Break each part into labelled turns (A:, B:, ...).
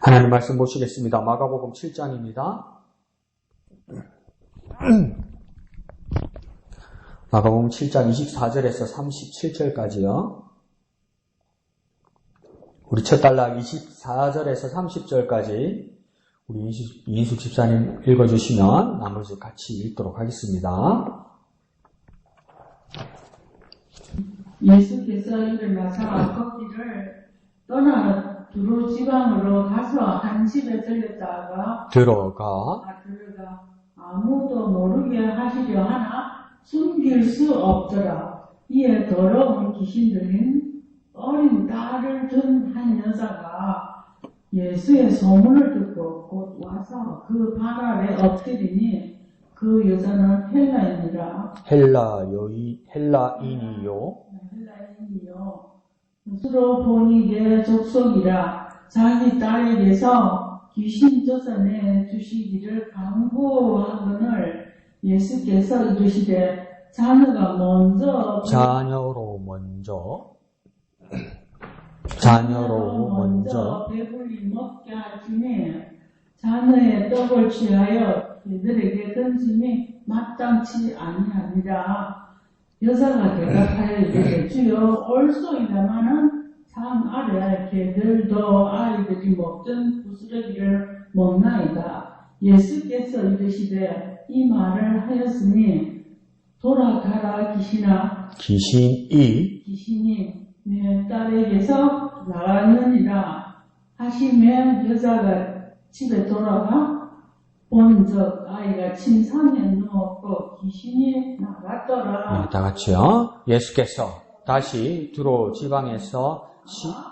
A: 하나님 말씀 보시겠습니다. 마가복음 7장입니다. 마가복음 7장 24절에서 37절까지요. 우리 첫 단락 24절에서 30절까지 우리 이인숙 집사님 읽어주시면 나머지 같이 읽도록 하겠습니다.
B: 예수께서 일어나서 걷기를 떠나 두로 지방으로 가서 한 집에 들어가 아무도 모르게 하시려 하나 숨길 수 없더라. 이에 더러운 귀신 들린 어린 딸을 둔 한 여자가 예수의 소문을 듣고 곧 와서 그 발 아래 엎드리니 그 여자는 헬라인이라.
A: 헬라인이요.
B: 스스로 본인의 족속이라 자기 딸에게서 귀신 쫓아내 주시기를 강구하거늘 예수께서 이르시되 자녀로 먼저 배불리 먹게 하시니 자녀의 떡을 취하여 그들에게 던짐이 마땅치 아니하니라. 여자가 대답하여 이르되 주여 올소이다마는 산 아래 개들도 아이들이 먹던 부스러기를 먹나이다. 예수께서 이르시되 이 말을 하였으니 돌아가라 귀신이 내 딸에게서 나갔느니라 하시면 여자가 집에 돌아가 본적 아이가 침상에 누웠고 귀신이 나갔더라.
A: 다 같이요. 예수께서 다시 두로 지방에서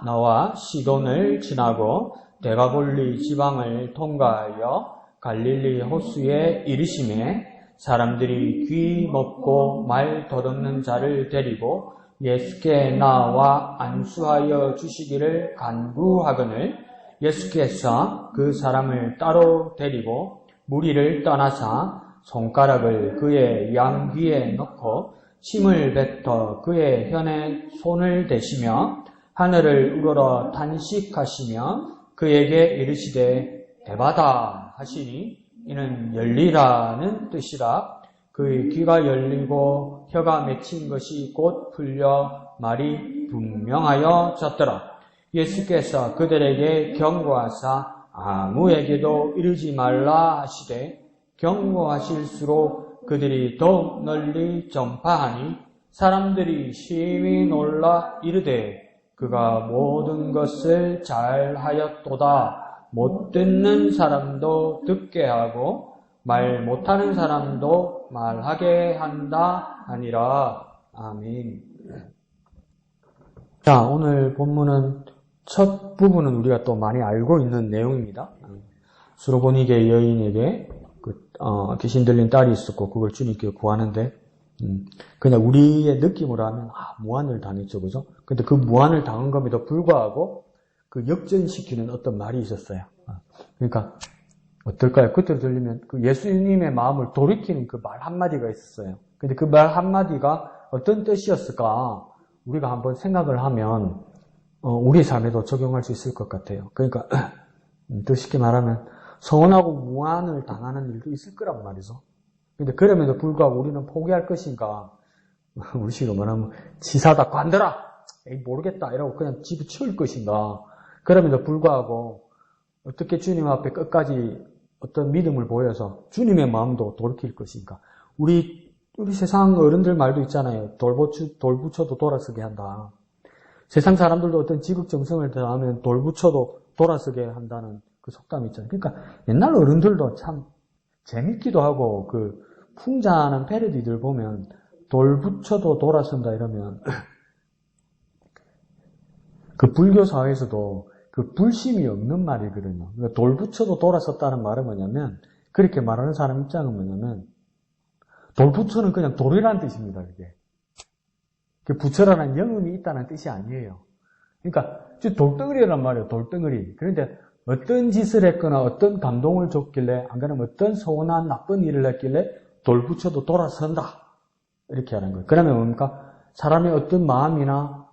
A: 나와 시돈을 지나고 데가볼리 지방을 통과하여 갈릴리 호수에 이르시매 사람들이 귀 먹고 말 더듬는 자를 데리고 예수께 나와 안수하여 주시기를 간구하거늘 예수께서 그 사람을 따로 데리고 무리를 떠나사 손가락을 그의 양귀에 넣고 침을 뱉어 그의 혀에 손을 대시며 하늘을 우러러 탄식하시며 그에게 이르시되 에바다 하시니 이는 열리라는 뜻이라. 그의 귀가 열리고 혀가 맺힌 것이 곧 풀려 말이 분명하여졌더라. 예수께서 그들에게 경고하사 아무에게도 이르지 말라 하시되 경고하실수록 그들이 더욱 널리 전파하니 사람들이 심히 놀라 이르되 그가 모든 것을 잘하였도다. 못 듣는 사람도 듣게 하고 말 못하는 사람도 말하게 한다 하니라. 아멘. 자, 오늘 본문은 첫 부분은 우리가 또 많이 알고 있는 내용입니다. 수로보니게 여인에게 귀신 들린 딸이 있었고 그걸 주님께 구하는데 그냥 우리의 느낌으로 하면 무한을 당했죠, 그죠? 근데 그 무한을 당한 것에도 불구하고 그 역전시키는 어떤 말이 있었어요. 그러니까 어떨까요? 그때 들리면 그 예수님의 마음을 돌이키는 그 말 한마디가 있었어요. 근데 그 말 한마디가 어떤 뜻이었을까? 우리가 한번 생각을 하면 우리 삶에도 적용할 수 있을 것 같아요. 그러니까 더 쉽게 말하면 서운하고 무한을 당하는 일도 있을 거란 말이죠. 근데 그럼에도 불구하고 우리는 포기할 것인가? 우리 식으로 말하면 지사다 관둬라! 에이 모르겠다 이러고 그냥 집어치울 것인가? 그럼에도 불구하고 어떻게 주님 앞에 끝까지 어떤 믿음을 보여서 주님의 마음도 돌이킬 것인가? 우리 세상 어른들 말도 있잖아요. 돌 붙여도 돌아서게 한다. 세상 사람들도 어떤 지극정성을 다하면 돌 붙여도 돌아서게 한다는 그 속담이 있잖아요. 그러니까 옛날 어른들도 참 재밌기도 하고 그 풍자하는 패러디들 보면 돌 붙여도 돌아선다 이러면 그 불교 사회에서도 그 불심이 없는 말이거든요. 그러니까 돌 붙여도 돌아섰다는 말은 뭐냐면 그렇게 말하는 사람 입장은 뭐냐면 돌 붙여는 그냥 돌이라는 뜻입니다. 그게. 그 부처라는 영음이 있다는 뜻이 아니에요. 그러니까 돌덩어리란 말이에요. 돌덩어리. 그런데 어떤 짓을 했거나 어떤 감동을 줬길래 안 그러면 어떤 서운한 나쁜 일을 했길래 돌 붙여도 돌아선다. 이렇게 하는 거예요. 그러면 뭡니까? 사람의 어떤 마음이나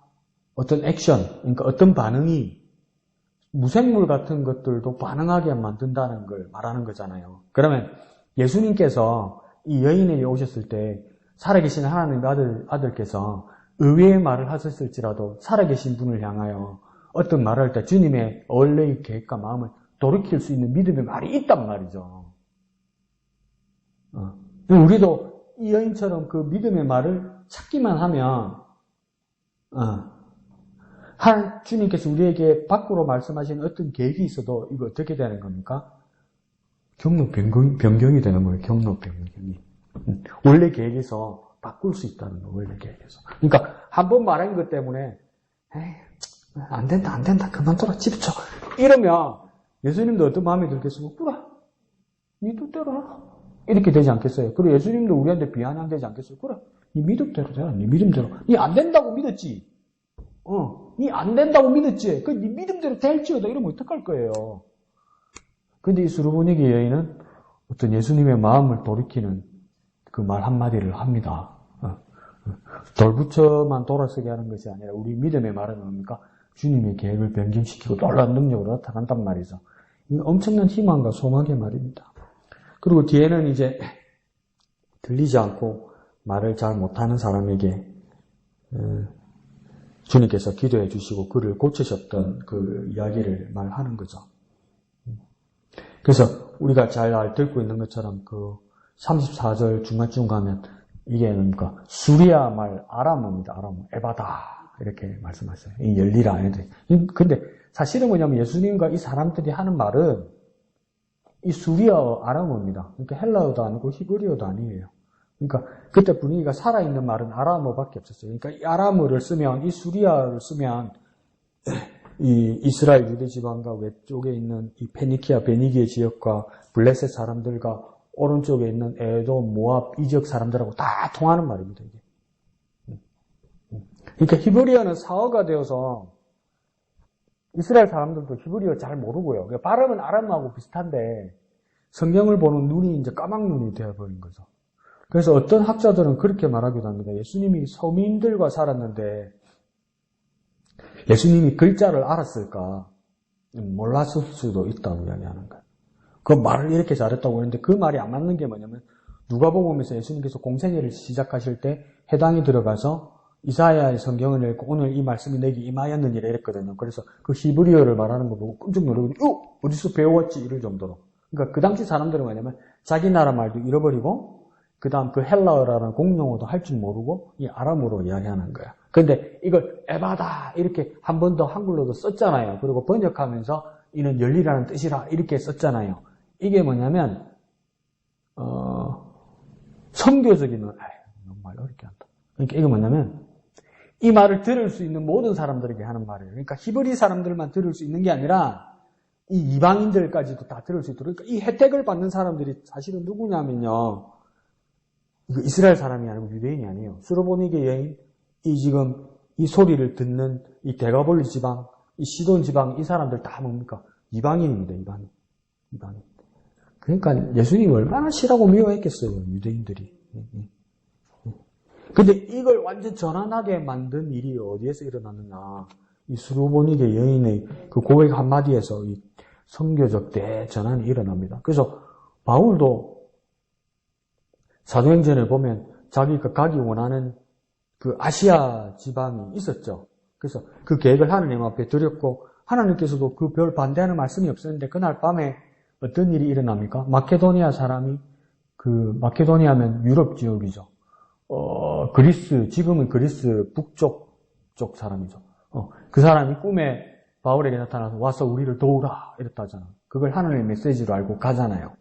A: 어떤 액션, 그러니까 어떤 반응이 무생물 같은 것들도 반응하게 만든다는 걸 말하는 거잖아요. 그러면 예수님께서 이 여인에게 오셨을 때 살아계신 하나님의 아들께서 의외의 말을 하셨을지라도 살아계신 분을 향하여 어떤 말을 할 때 주님의 원래의 계획과 마음을 돌이킬 수 있는 믿음의 말이 있단 말이죠. 우리도 이 여인처럼 그 믿음의 말을 찾기만 하면 주님께서 우리에게 밖으로 말씀하시는 어떤 계획이 있어도 이거 어떻게 되는 겁니까? 경로 변경이 되는 거예요. 경로 변경이. 원래 계획에서 바꿀 수 있다는 거예요. 원래 계획에서. 그러니까 한 번 말한 것 때문에 안 된다. 그만둬라. 집에 쳐. 이러면 예수님도 어떤 마음이 들겠어요? 그래. 네 뜻대로 해라. 이렇게 되지 않겠어요? 그리고 예수님도 우리한테 비아냥되지 않겠어요? 그래. 네 믿음대로 되라. 네 믿음대로. 네 안 된다고 믿었지. 네 안 된다고 믿었지. 그 네 믿음대로 될지어다. 이러면 어떡할 거예요? 근데 이 수르보니게 여인은 어떤 예수님의 마음을 돌이키는 그 말 한마디를 합니다. 돌부처만 돌아서게 하는 것이 아니라 우리 믿음의 말은 뭡니까? 주님의 계획을 변경시키고 놀라운 능력으로 나타난단 말이죠. 이 엄청난 희망과 소망의 말입니다. 그리고 뒤에는 이제 들리지 않고 말을 잘 못하는 사람에게 주님께서 기도해 주시고 그를 고치셨던 그 이야기를 말하는 거죠. 그래서 우리가 잘 듣고 있는 것처럼 그 34절 중간쯤 가면 이게 뭡니까? 수리아 말 아람어입니다. 아람어. 에바다. 이렇게 말씀하셨어요. 이 열리라. 근데 사실은 뭐냐면 예수님과 이 사람들이 하는 말은 이 수리아어 아람어입니다. 그러니까 헬라어도 아니고 히브리어도 아니에요. 그러니까 그때 분위기가 살아있는 말은 아람어밖에 없었어요. 그러니까 이 아람어를 쓰면, 이 수리아어를 쓰면 이 이스라엘 유대 지방과 외쪽에 있는 이 페니키아, 베니기의 지역과 블레셋 사람들과 오른쪽에 있는 에돔, 모압, 이 지역 사람들하고 다 통하는 말입니다, 이게. 그러니까 히브리어는 사어가 되어서 이스라엘 사람들도 히브리어 잘 모르고요. 그러니까 발음은 아람어하고 비슷한데 성경을 보는 눈이 이제 까막눈이 되어버린 거죠. 그래서 어떤 학자들은 그렇게 말하기도 합니다. 예수님이 서민들과 살았는데 예수님이 글자를 알았을까? 몰랐을 수도 있다고 이야기하는 거예요. 그 말을 이렇게 잘했다고 했는데 그 말이 안 맞는 게 뭐냐면 누가복음에서 예수님께서 공생애를 시작하실 때 해당이 들어가서 이사야의 성경을 읽고 오늘 이 말씀이 내게 임하였느니라 이랬거든요. 그래서 그 히브리어를 말하는 거 보고 끔찍 놀라고 어디서 배웠지 이럴 정도로. 그러니까 그 당시 사람들은 뭐냐면 자기 나라 말도 잃어버리고 그 다음 그 헬라어라는 공용어도 할 줄 모르고 이 아람어로 이야기하는 거야. 근데 이걸 에바다 이렇게 한 번 더 한글로도 썼잖아요. 그리고 번역하면서 이는 열리라는 뜻이라 이렇게 썼잖아요. 이게 뭐냐면 선교적인 너무 말 어렵게 한다. 그러니까 이게 뭐냐면 이 말을 들을 수 있는 모든 사람들에게 하는 말이에요. 그러니까 히브리 사람들만 들을 수 있는 게 아니라 이 이방인들까지도 다 들을 수 있도록. 그러니까 이 혜택을 받는 사람들이 사실은 누구냐면요. 이거 이스라엘 사람이 아니고 유대인이 아니에요. 수르보니게 여인, 이 지금 이 소리를 듣는 이 데가볼리 지방, 이 시돈 지방 이 사람들 다 뭡니까? 이방인입니다. 이방인. 그러니까 예수님이 얼마나 싫어하고 미워했겠어요. 유대인들이. 근데 이걸 완전 전환하게 만든 일이 어디에서 일어났느냐. 이 수르보니게 여인의 그 고백 한마디에서 이 선교적 대전환이 일어납니다. 그래서 바울도 사도행전에 보면 자기가 가기 원하는 그 아시아 지방이 있었죠. 그래서 그 계획을 하나님 앞에 드렸고 하나님께서도 그 별 반대하는 말씀이 없었는데 그날 밤에 어떤 일이 일어납니까? 마케도니아 사람이 마케도니아면 유럽 지역이죠. 그리스, 지금은 그리스 북쪽 쪽 사람이죠. 그 사람이 꿈에 바울에게 나타나서 와서 우리를 도우라 이랬다잖아. 그걸 하나님의 메시지로 알고 가잖아요.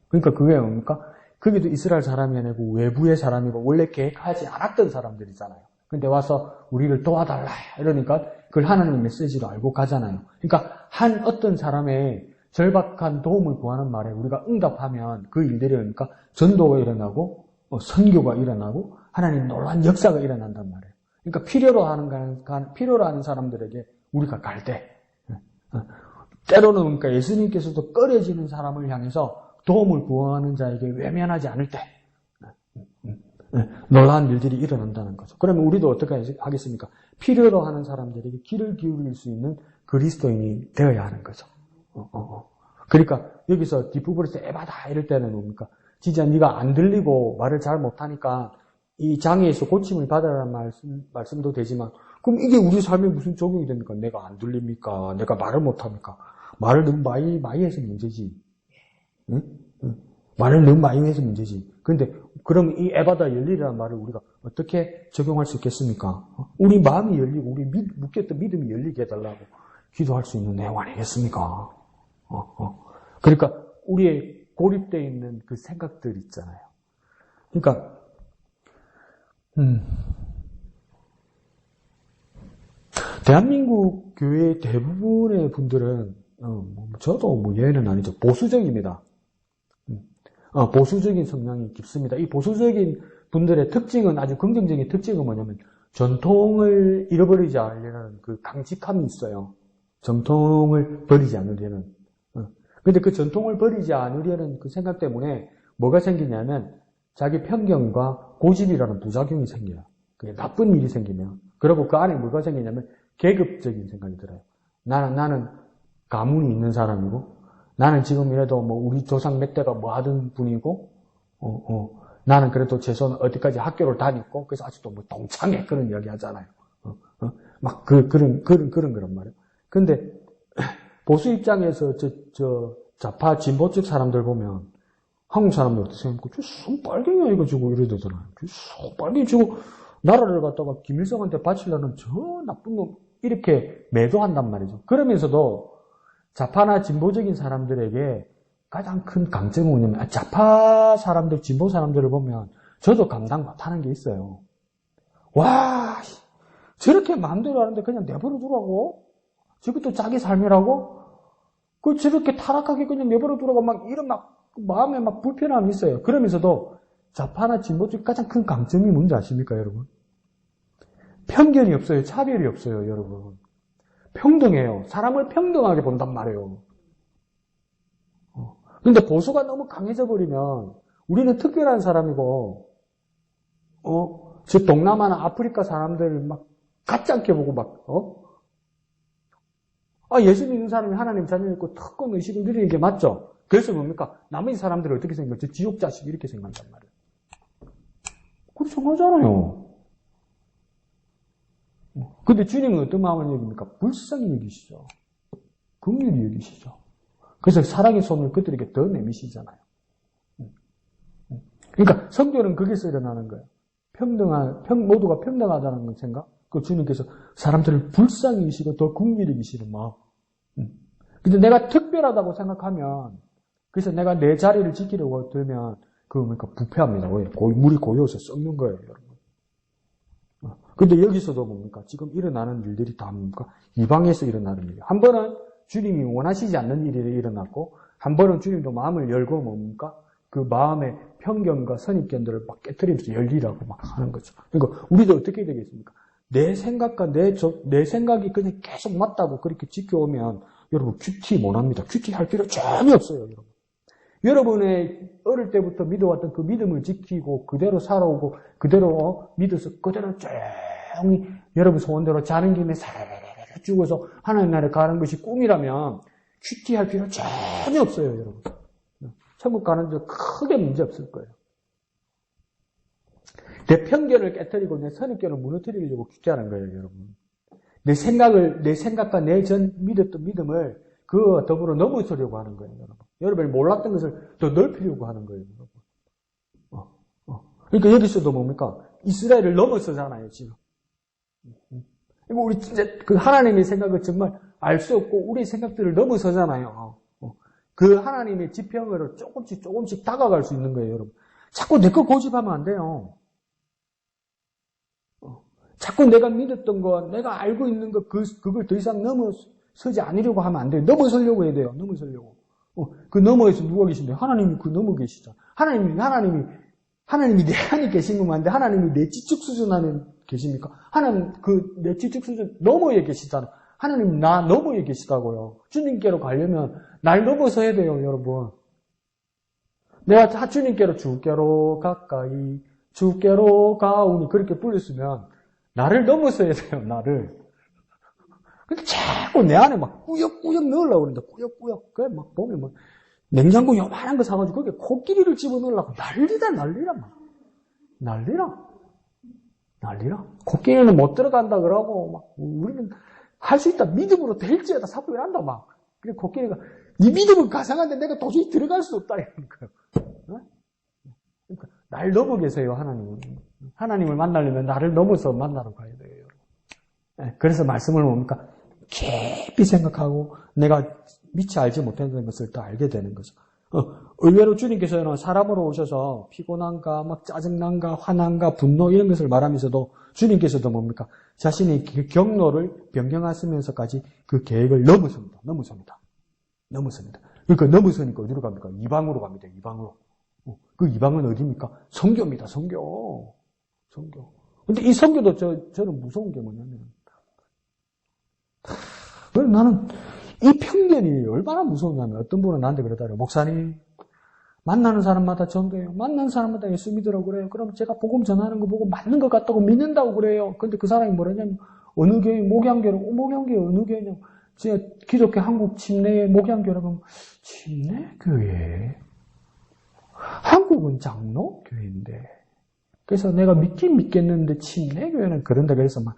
A: 그러니까 그게 뭡니까? 거기도 이스라엘 사람이 아니고 외부의 사람이고 원래 계획하지 않았던 사람들이잖아요. 근데 와서 우리를 도와달라 이러니까 그걸 하나님의 메시지로 알고 가잖아요. 그러니까 한 어떤 사람의 절박한 도움을 구하는 말에 우리가 응답하면 그 일들이 뭡니까? 전도가 일어나고 선교가 일어나고 하나님 놀라운 역사가 일어난단 말이에요. 그러니까 필요로 하는 사람들에게 우리가 갈 때 때로는 그러니까 예수님께서도 꺼려지는 사람을 향해서 도움을 구하는 자에게 외면하지 않을 때 놀라운 일들이 일어난다는 거죠. 그러면 우리도 어떻게 하겠습니까? 필요로 하는 사람들에게 귀를 기울일 수 있는 그리스도인이 되어야 하는 거죠. 그러니까 여기서 뒷부분에서 에바다 이럴 때는 뭡니까? 진짜 네가 안 들리고 말을 잘 못하니까 이 장애에서 고침을 받아라는 말씀도 되지만 그럼 이게 우리 삶에 무슨 적용이 됩니까? 내가 안 들립니까? 내가 말을 못합니까? 말을 너무 많이 해서 문제지. 응? 말을 너무 많이 해서 문제지. 그런데 그럼 이 에바다 열리라는 말을 우리가 어떻게 적용할 수 있겠습니까? 우리 마음이 열리고 우리 묶였던 믿음이 열리게 해달라고 기도할 수 있는 내용 아니겠습니까? 그러니까 우리의 고립되어 있는 그 생각들 있잖아요. 그러니까 대한민국 교회 대부분의 분들은 저도 뭐 예외는 아니죠. 보수적입니다. 보수적인 성향이 깊습니다. 이 보수적인 분들의 특징은 아주 긍정적인 특징은 뭐냐면 전통을 잃어버리지 않으려는 그 강직함이 있어요. 전통을 버리지 않으려는. 근데 그 전통을 버리지 않으려는 그 생각 때문에 뭐가 생기냐면 자기 편견과 고집이라는 부작용이 생겨요. 그게 나쁜 일이 생기면. 그리고 그 안에 뭐가 생기냐면 계급적인 생각이 들어요. 나는 가문이 있는 사람이고 나는 지금이라도 뭐 우리 조상 몇 대가 뭐 하던 분이고 나는 그래도 최소한 어디까지 학교를 다녔고 그래서 아직도 뭐 동창회 그런 이야기 하잖아요. 막 그런 거란 말이에요. 근데 보수 입장에서 좌파 진보 쪽 사람들 보면 한국 사람들 어떻게 생각하고 손 빨갱이야 이거 주고 이러더잖아요. 손 빨갱이 주고 나라를 갖다가 김일성한테 바치려는 저 나쁜 놈 이렇게 매도한단 말이죠. 그러면서도 좌파나 진보적인 사람들에게 가장 큰 강점은 뭐냐면 좌파 사람들, 진보 사람들을 보면 저도 감당 못하는 게 있어요. 와, 저렇게 마음대로 하는데 그냥 내버려 두라고? 저것도 자기 삶이라고? 저렇게 타락하게 그냥 내버려 두라고 이런 마음에 불편함이 있어요. 그러면서도 좌파나 진보 쪽 가장 큰 강점이 뭔지 아십니까, 여러분? 편견이 없어요. 차별이 없어요, 여러분. 평등해요. 사람을 평등하게 본단 말이에요. 근데 보수가 너무 강해져 버리면 우리는 특별한 사람이고, 저 동남아나 아프리카 사람들 가짜게 보고 예수 믿는 사람이 하나님 자녀있고 특권 의식을 누리는 게 맞죠? 그래서 뭡니까? 나머지 사람들은 어떻게 생각하죠? 지옥 자식 이렇게 생각한단 말이에요. 그렇게 생각하잖아요. 근데 주님은 어떤 마음을 여깁니까? 불쌍히 여기시죠. 긍휼히 여기시죠. 그래서 사랑의 손을 그들에게 더 내미시잖아요. 그러니까 성경은 거기서 일어나는 거예요. 모두가 평등하다는 생각? 그 주님께서 사람들을 불쌍히 여기시고 더 긍휼히 여기시는 마음. 근데 내가 특별하다고 생각하면, 그래서 내가 내 자리를 지키려고 들면, 그러니까 부패합니다. 왜? 물이 고여서 썩는 거예요, 여러분. 근데 여기서도 뭡니까? 지금 일어나는 일들이 다 뭡니까? 이방에서 일어나는 일이에요. 한 번은 주님이 원하시지 않는 일이 일어났고, 한 번은 주님도 마음을 열고 뭡니까? 그 마음의 편견과 선입견들을 깨트리면서 열리라고 하는 거죠. 그러니까 우리도 어떻게 되겠습니까? 내 생각과 내 생각이 그냥 계속 맞다고 그렇게 지켜오면 여러분 큐티 못합니다. 큐티 할 필요 전혀 없어요, 여러분. 여러분의 어릴 때부터 믿어왔던 그 믿음을 지키고 그대로 살아오고 그대로 믿어서 그대로 조용히 여러분 소원대로 자는 김에 살살 죽어서 하나님 나라에 가는 것이 꿈이라면 큐티 할 필요 전혀 없어요, 여러분. 천국 가는 데 크게 문제 없을 거예요. 내 편견을 깨뜨리고 내 선입견을 무너뜨리려고 큐티하는 거예요, 여러분. 내 생각과 내 전 믿었던 믿음을 그와 더불어 넘어서려고 하는 거예요, 여러분. 여러분이 몰랐던 것을 더 넓히려고 하는 거예요, 여러분. 그러니까 여기서도 뭡니까? 이스라엘을 넘어서잖아요, 지금. 그러니까 우리 진짜 그 하나님의 생각을 정말 알 수 없고 우리의 생각들을 넘어서잖아요. 그 하나님의 지평으로 조금씩 다가갈 수 있는 거예요, 여러분. 자꾸 내 거 고집하면 안 돼요. 자꾸 내가 믿었던 거, 내가 알고 있는 거, 그걸 더 이상 넘어서지 않으려고 하면 안 돼요. 넘어서려고 해야 돼요. 넘어서려고. 그 너머에서 누가 계신데? 하나님이 그 너머 계시죠. 하나님이 내 안에 계신 것만 한데, 하나님이 내 지적 수준 안에 계십니까? 하나님, 내 지적 수준 너머에 계시잖아요. 하나님, 나 너머에 계시다고요. 주님께로 가려면, 날 넘어서야 돼요, 여러분. 내가 주님께로 주께로 가까이, 주께로 가오니, 그렇게 불렀으면, 나를 넘어서야 돼요, 나를. 근데 자꾸 내 안에 막 꾸역꾸역 넣으려고 그러는데, 꾸역꾸역. 그래, 막 보면 뭐, 냉장고 요만한 거 사가지고 거기에 코끼리를 집어넣으려고 난리라, 막. 난리라. 코끼리는 못 들어간다 그러고, 막, 우리는 할 수 있다. 믿음으로 될지어다 사고를 한다, 막. 그래, 코끼리가, 네 믿음은 가상한데 내가 도저히 들어갈 수 없다, 이러는 거예요. 그러니까, 날 넘어 계세요, 하나님은. 하나님을 만나려면 나를 넘어서 만나러 가야 돼요. 그래서 말씀을 뭡니까? 깊이 생각하고, 내가 미처 알지 못했던 것을 또 알게 되는 거죠. 의외로 주님께서는 사람으로 오셔서 피곤한가, 막 짜증난가, 화난가, 분노 이런 것을 말하면서도 주님께서도 뭡니까? 자신의 그 경로를 변경하시면서까지 그 계획을 넘어섭니다. 그러니까 넘어서니까 어디로 갑니까? 이방으로 갑니다. 이방으로. 그 이방은 어디입니까? 선교입니다. 선교. 근데 이 선교도 저는 무서운 게 뭐냐면, 나는 이 편견이 얼마나 무서우냐면 어떤 분은 나한테 그러더라고요. 목사님, 만나는 사람마다 전도해요. 만나는 사람마다 예수 믿으라고 그래요. 그럼 제가 복음 전하는 거 보고 맞는 것 같다고 믿는다고 그래요. 근데 그 사람이 뭐라냐면 어느 교회 목양교라고. 목양교회 어느 교회냐. 제가 기독교 한국 침례 목양교라고. 침례교회? 한국은 장로교회인데. 그래서 내가 믿긴 믿겠는데 침례교회는 그런다 그래서 막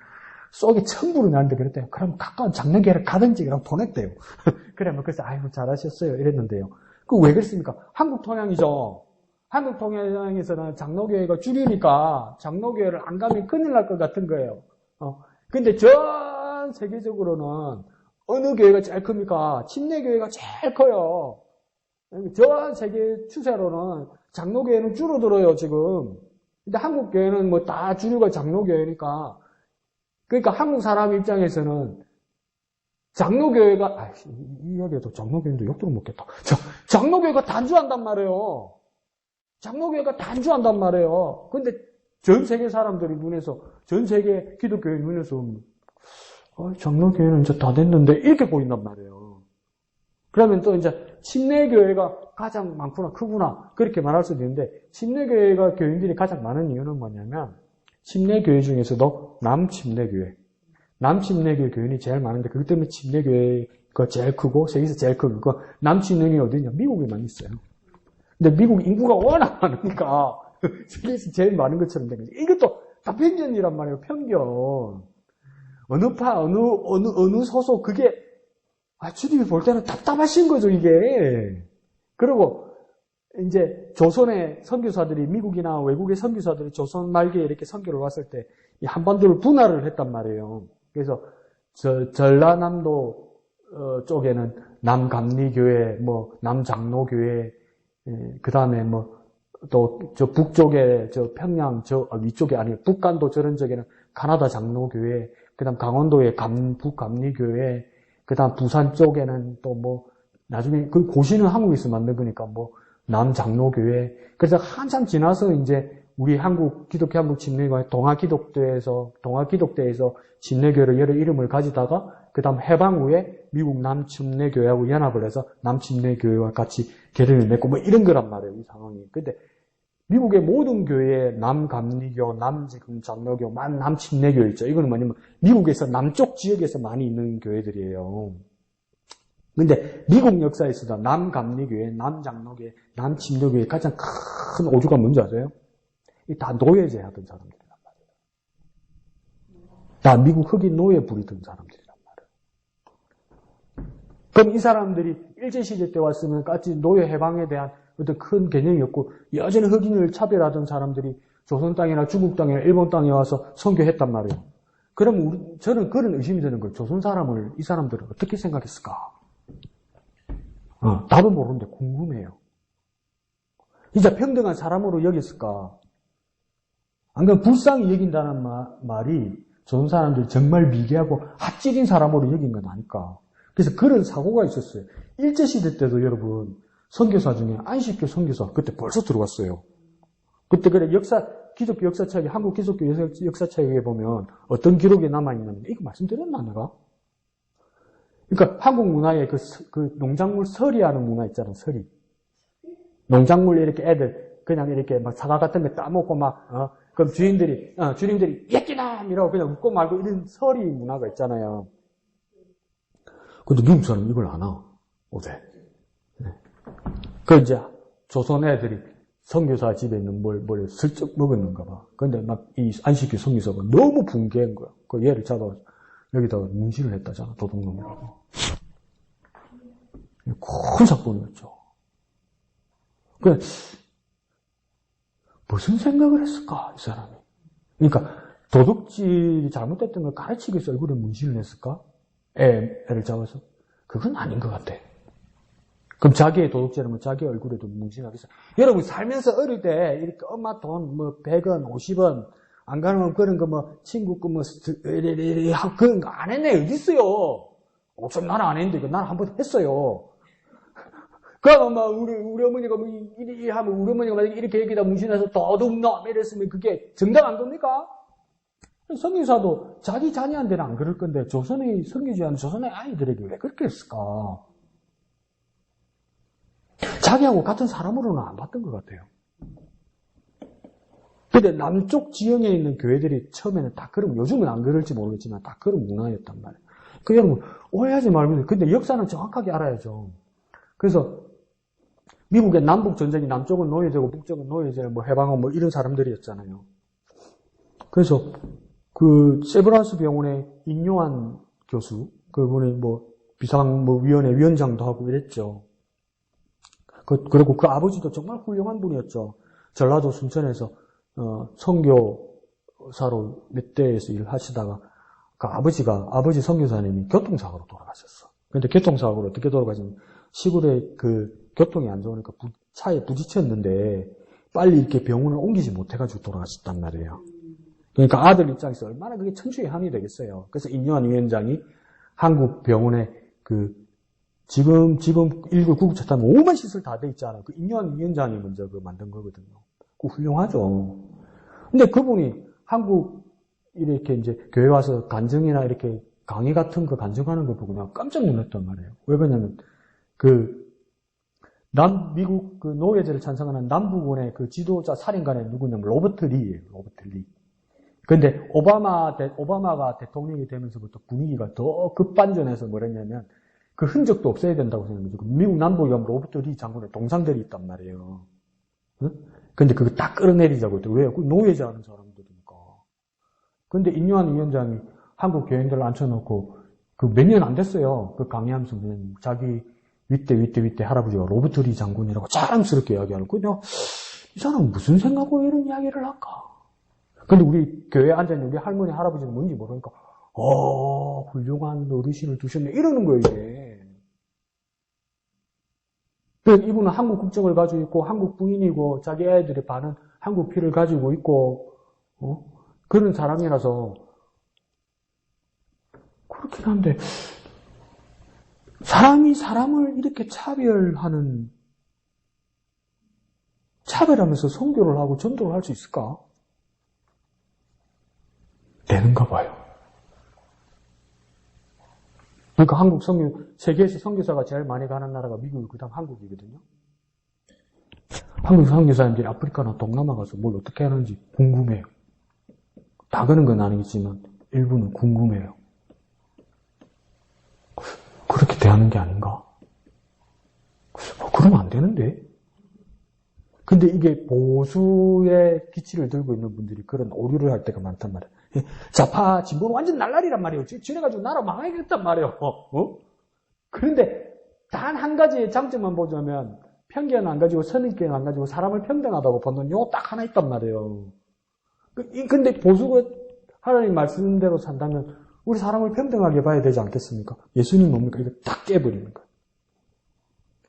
A: 속에 천불이 나는데 그랬대요. 그럼 가까운 장로교회를 가든지 그럼 보냈대요. 그러면 그래서 아이고 잘하셨어요 이랬는데요. 그 왜 그랬습니까? 한국 통양이죠. 한국 통양에서는 장로교회가 주류니까 장로교회를 안 가면 큰일 날 것 같은 거예요. 근데 전 세계적으로는 어느 교회가 제일 큽니까? 침례교회가 제일 커요. 전 세계 추세로는 장로교회는 줄어들어요 지금. 근데 한국 교회는 뭐 다 주류가 장로교회니까. 그러니까 한국 사람 입장에서는 장로교회가, 이 이야기에도 장로교회도 욕 들어먹겠다. 장로교회가 단주한단 말이에요. 근데 전 세계 사람들이 눈에서, 전 세계 기독교의 눈에서, 장로교회는 이제 다 됐는데, 이렇게 보인단 말이에요. 그러면 또 이제 침례교회가 가장 많구나, 크구나, 그렇게 말할 수도 있는데, 침례교회가 교인들이 가장 많은 이유는 뭐냐면, 침례교회 중에서도 남침례교회 교인이 제일 많은데 그것 때문에 침례교회가 제일 크고 세계에서 제일 크고 남침례교회 어디냐? 미국에만 있어요. 근데 미국 인구가 워낙 많으니까 세계에서 제일 많은 것처럼 된 거죠. 이것도 다 편견이란 말이에요. 편견. 어느 파 어느 소속 그게 주님이 볼 때는 답답하신 거죠 이게. 그리고 이제 조선의 선교사들이 미국이나 외국의 선교사들이 조선 말기에 이렇게 선교를 왔을 때 이 한반도를 분할을 했단 말이에요. 그래서 전라남도 쪽에는 남감리교회, 뭐 남장로교회, 그다음에 뭐 또 저 북쪽에 저 평양 저 위쪽에 아니 북간도 저런 쪽에는 가나다 장로교회, 그다음 강원도에 북감리교회, 그다음 부산 쪽에는 또 뭐 나중에 그 고시는 한국에서 만든 거니까 뭐 남장로교회. 그래서 한참 지나서 이제 우리 한국 기독교 한국 침례교회 동아기독대에서 침례교회를 여러 이름을 가지다가 그다음 해방 후에 미국 남침례교회하고 연합을 해서 남침례교회와 같이 계름을 맺고 뭐 이런 거란 말이에요 이 상황이. 근데 미국의 모든 교회에 남감리교, 남장로교, 남침례교 있죠. 이거는 뭐냐면 미국에서 남쪽 지역에서 많이 있는 교회들이에요. 근데 미국 역사에서도 남감리교회, 남장로교회, 남침례교회 가장 큰 오주가 뭔지 아세요? 이 다 노예제 하던 사람들이란 말이에요. 다 미국 흑인 노예 부리던 사람들이란 말이에요. 그럼 이 사람들이 일제시대 때 왔으면 까지 노예 해방에 대한 어떤 큰 개념이 없고 여전히 흑인을 차별하던 사람들이 조선 땅이나 중국 땅이나 일본 땅에 와서 선교했단 말이에요. 그럼 저는 그런 의심이 드는 거예요. 조선 사람을 이 사람들은 어떻게 생각했을까? 답은 모르는데 궁금해요. 진짜 평등한 사람으로 여겼을까? 안 그러면 불쌍히 여긴다는 말이 조선 사람들이 정말 미개하고 핫질인 사람으로 여긴 건 아닐까? 그래서 그런 사고가 있었어요. 일제시대 때도 여러분 선교사 중에 안식교 선교사 그때 벌써 들어왔어요. 그때 그래 기독교 역사책에 한국 기독교 역사책에 보면 어떤 기록이 남아있냐면 이거 말씀드렸나 내가? 그러니까 한국 문화에 그 농작물 서리하는 문화 있잖아, 서리. 농작물 이렇게 애들 그냥 이렇게 막 사과 같은 거 따먹고 막 그럼 주인들이 예끼남 이라고 그냥 웃고 말고 이런 서리 문화가 있잖아요. 근데 미국 사람은 이걸 안 하. 왜? 네. 그 이제 조선 애들이 선교사 집에 있는 뭘 슬쩍 먹었는가 봐. 근데 막 이 안식교 선교사가 너무 붕괴한 거야. 그 얘를 잡아 여기다가 문신을 했다잖아. 도둑놈이라고. 큰 사건이었죠. 그 무슨 생각을 했을까, 이 사람이? 그러니까 도둑질이 잘못됐던 걸 가르치기 위해서 얼굴에 문신을 했을까? 애를 잡아서? 그건 아닌 것 같아. 그럼 자기의 도둑질하면 자기 얼굴에도 문신하겠어. 여러분 살면서 어릴 때 이렇게 엄마 돈 뭐 100원, 50원 안 가면 그런 거 뭐 친구 거 뭐 그런 거 안 했네. 어디 있어요? 어차피 나는 안 했는데 난 한 번 했어요. 그러면 막 우리 어머니가 뭐 이리 하면 우리 어머니가 만약에 이렇게 여기다 문신해서 도둑놈 이랬으면 그게 정당한 겁니까? 선교사도 자기 자녀한테는 안 그럴 건데 조선의 선교주한 조선의 아이들에게 왜 그렇게 했을까? 자기하고 같은 사람으로는 안 봤던 것 같아요. 근데 남쪽 지형에 있는 교회들이 처음에는 다 그런, 요즘은 안 그럴지 모르겠지만 다 그런 문화였단 말이에요. 그 여러분 오해하지 말고, 근데 역사는 정확하게 알아야죠. 그래서 미국의 남북 전쟁이 남쪽은 노예제고 북쪽은 노예제 뭐 해방하고 뭐 이런 사람들이었잖아요. 그래서 그 세브란스 병원의 인요한 교수, 그분이 뭐 비상위원회 위원장도 하고 이랬죠. 그리고 그 아버지도 정말 훌륭한 분이었죠. 전라도 순천에서 선교사로 몇 대에서 일을 하시다가 그 아버지 선교사님이 교통사고로 돌아가셨어. 근데 교통사고로 어떻게 돌아가셨냐면 시골에 그 교통이 안 좋으니까 차에 부딪혔는데 빨리 이렇게 병원을 옮기지 못해가지고 돌아가셨단 말이에요. 그러니까 아들 입장에서 얼마나 그게 천추의 함이 되겠어요. 그래서 인요한 위원장이 한국 병원에 지금 1급 구급차 타면 5만 시설 다 돼 있잖아요. 그 인요한 위원장이 먼저 만든 거거든요. 그 훌륭하죠. 근데 그분이 한국 이렇게 이제 교회 와서 간증이나 이렇게 강의 같은 거 간증하는 걸 보고 그냥 깜짝 놀랐단 말이에요. 왜 그러냐면 미국 그 노예제를 찬성하는 남부군의 그 지도자 살인관이 누구냐면 로버트 리예요. 로버트 리. 근데 오바마가 대통령이 되면서부터 분위기가 더 급반전해서 뭐랬냐면 그 흔적도 없애야 된다고 생각해요. 미국 남부에 가면 로버트 리 장군의 동상들이 있단 말이에요. 응? 근데 그거 딱 끌어내리자고 했더니 왜요? 그 노예제 하는 사람들이니까. 근데 인요한 위원장이 한국 교인들을 앉혀놓고 그 몇 년 안 됐어요. 그 강의하면서 자기 윗대 할아버지가 로버트 리 장군이라고 자랑스럽게 이야기하는 거예요. 이 사람은 무슨 생각으로 이런 이야기를 할까? 근데 우리 교회에 앉아있는 우리 할머니, 할아버지는 뭔지 모르니까, 훌륭한 어르신을 두셨네. 이러는 거예요, 이게. 그래서 이분은 한국 국적을 가지고 있고, 한국 부인이고, 자기 애들의 반은 한국 피를 가지고 있고, 그런 사람이라서, 그렇긴 한데, 사람이 사람을 이렇게 차별하면서 선교를 하고 전도를 할 수 있을까? 되는가 봐요. 그러니까 세계에서 선교사가 제일 많이 가는 나라가 미국, 그 다음 한국이거든요. 한국 선교사님들이 아프리카나 동남아 가서 뭘 어떻게 하는지 궁금해요. 다 그런 건 아니겠지만 일부는 궁금해요. 그렇게 대하는 게 아닌가? 그러면 안 되는데? 근데 이게 보수의 기치를 들고 있는 분들이 그런 오류를 할 때가 많단 말이에요. 좌파 진보는 완전 날라리란 말이에요. 지내가지고 나라 망하겠단 말이에요. 그런데 단 한 가지의 장점만 보자면 편견 안 가지고 선입견 안 가지고 사람을 평등하다고 보는 요 딱 하나 있단 말이에요. 근데 보수가 하나님 말씀대로 산다면 우리 사람을 평등하게 봐야 되지 않겠습니까? 예수님 뭡니까? 이거 딱 깨버리는 거예요.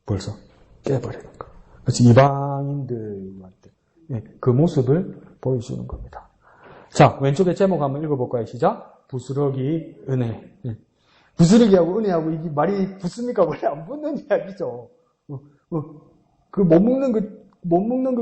A: 벌써 깨버리는 거예요. 그래서 이방인들한테 그 모습을 보여주는 겁니다. 자, 왼쪽에 제목 한번 읽어볼까요? 시작. 부스러기 은혜. 부스러기하고 은혜하고 이게 말이 붙습니까? 원래 안 붙는 이야기죠. 그 못 먹는 거,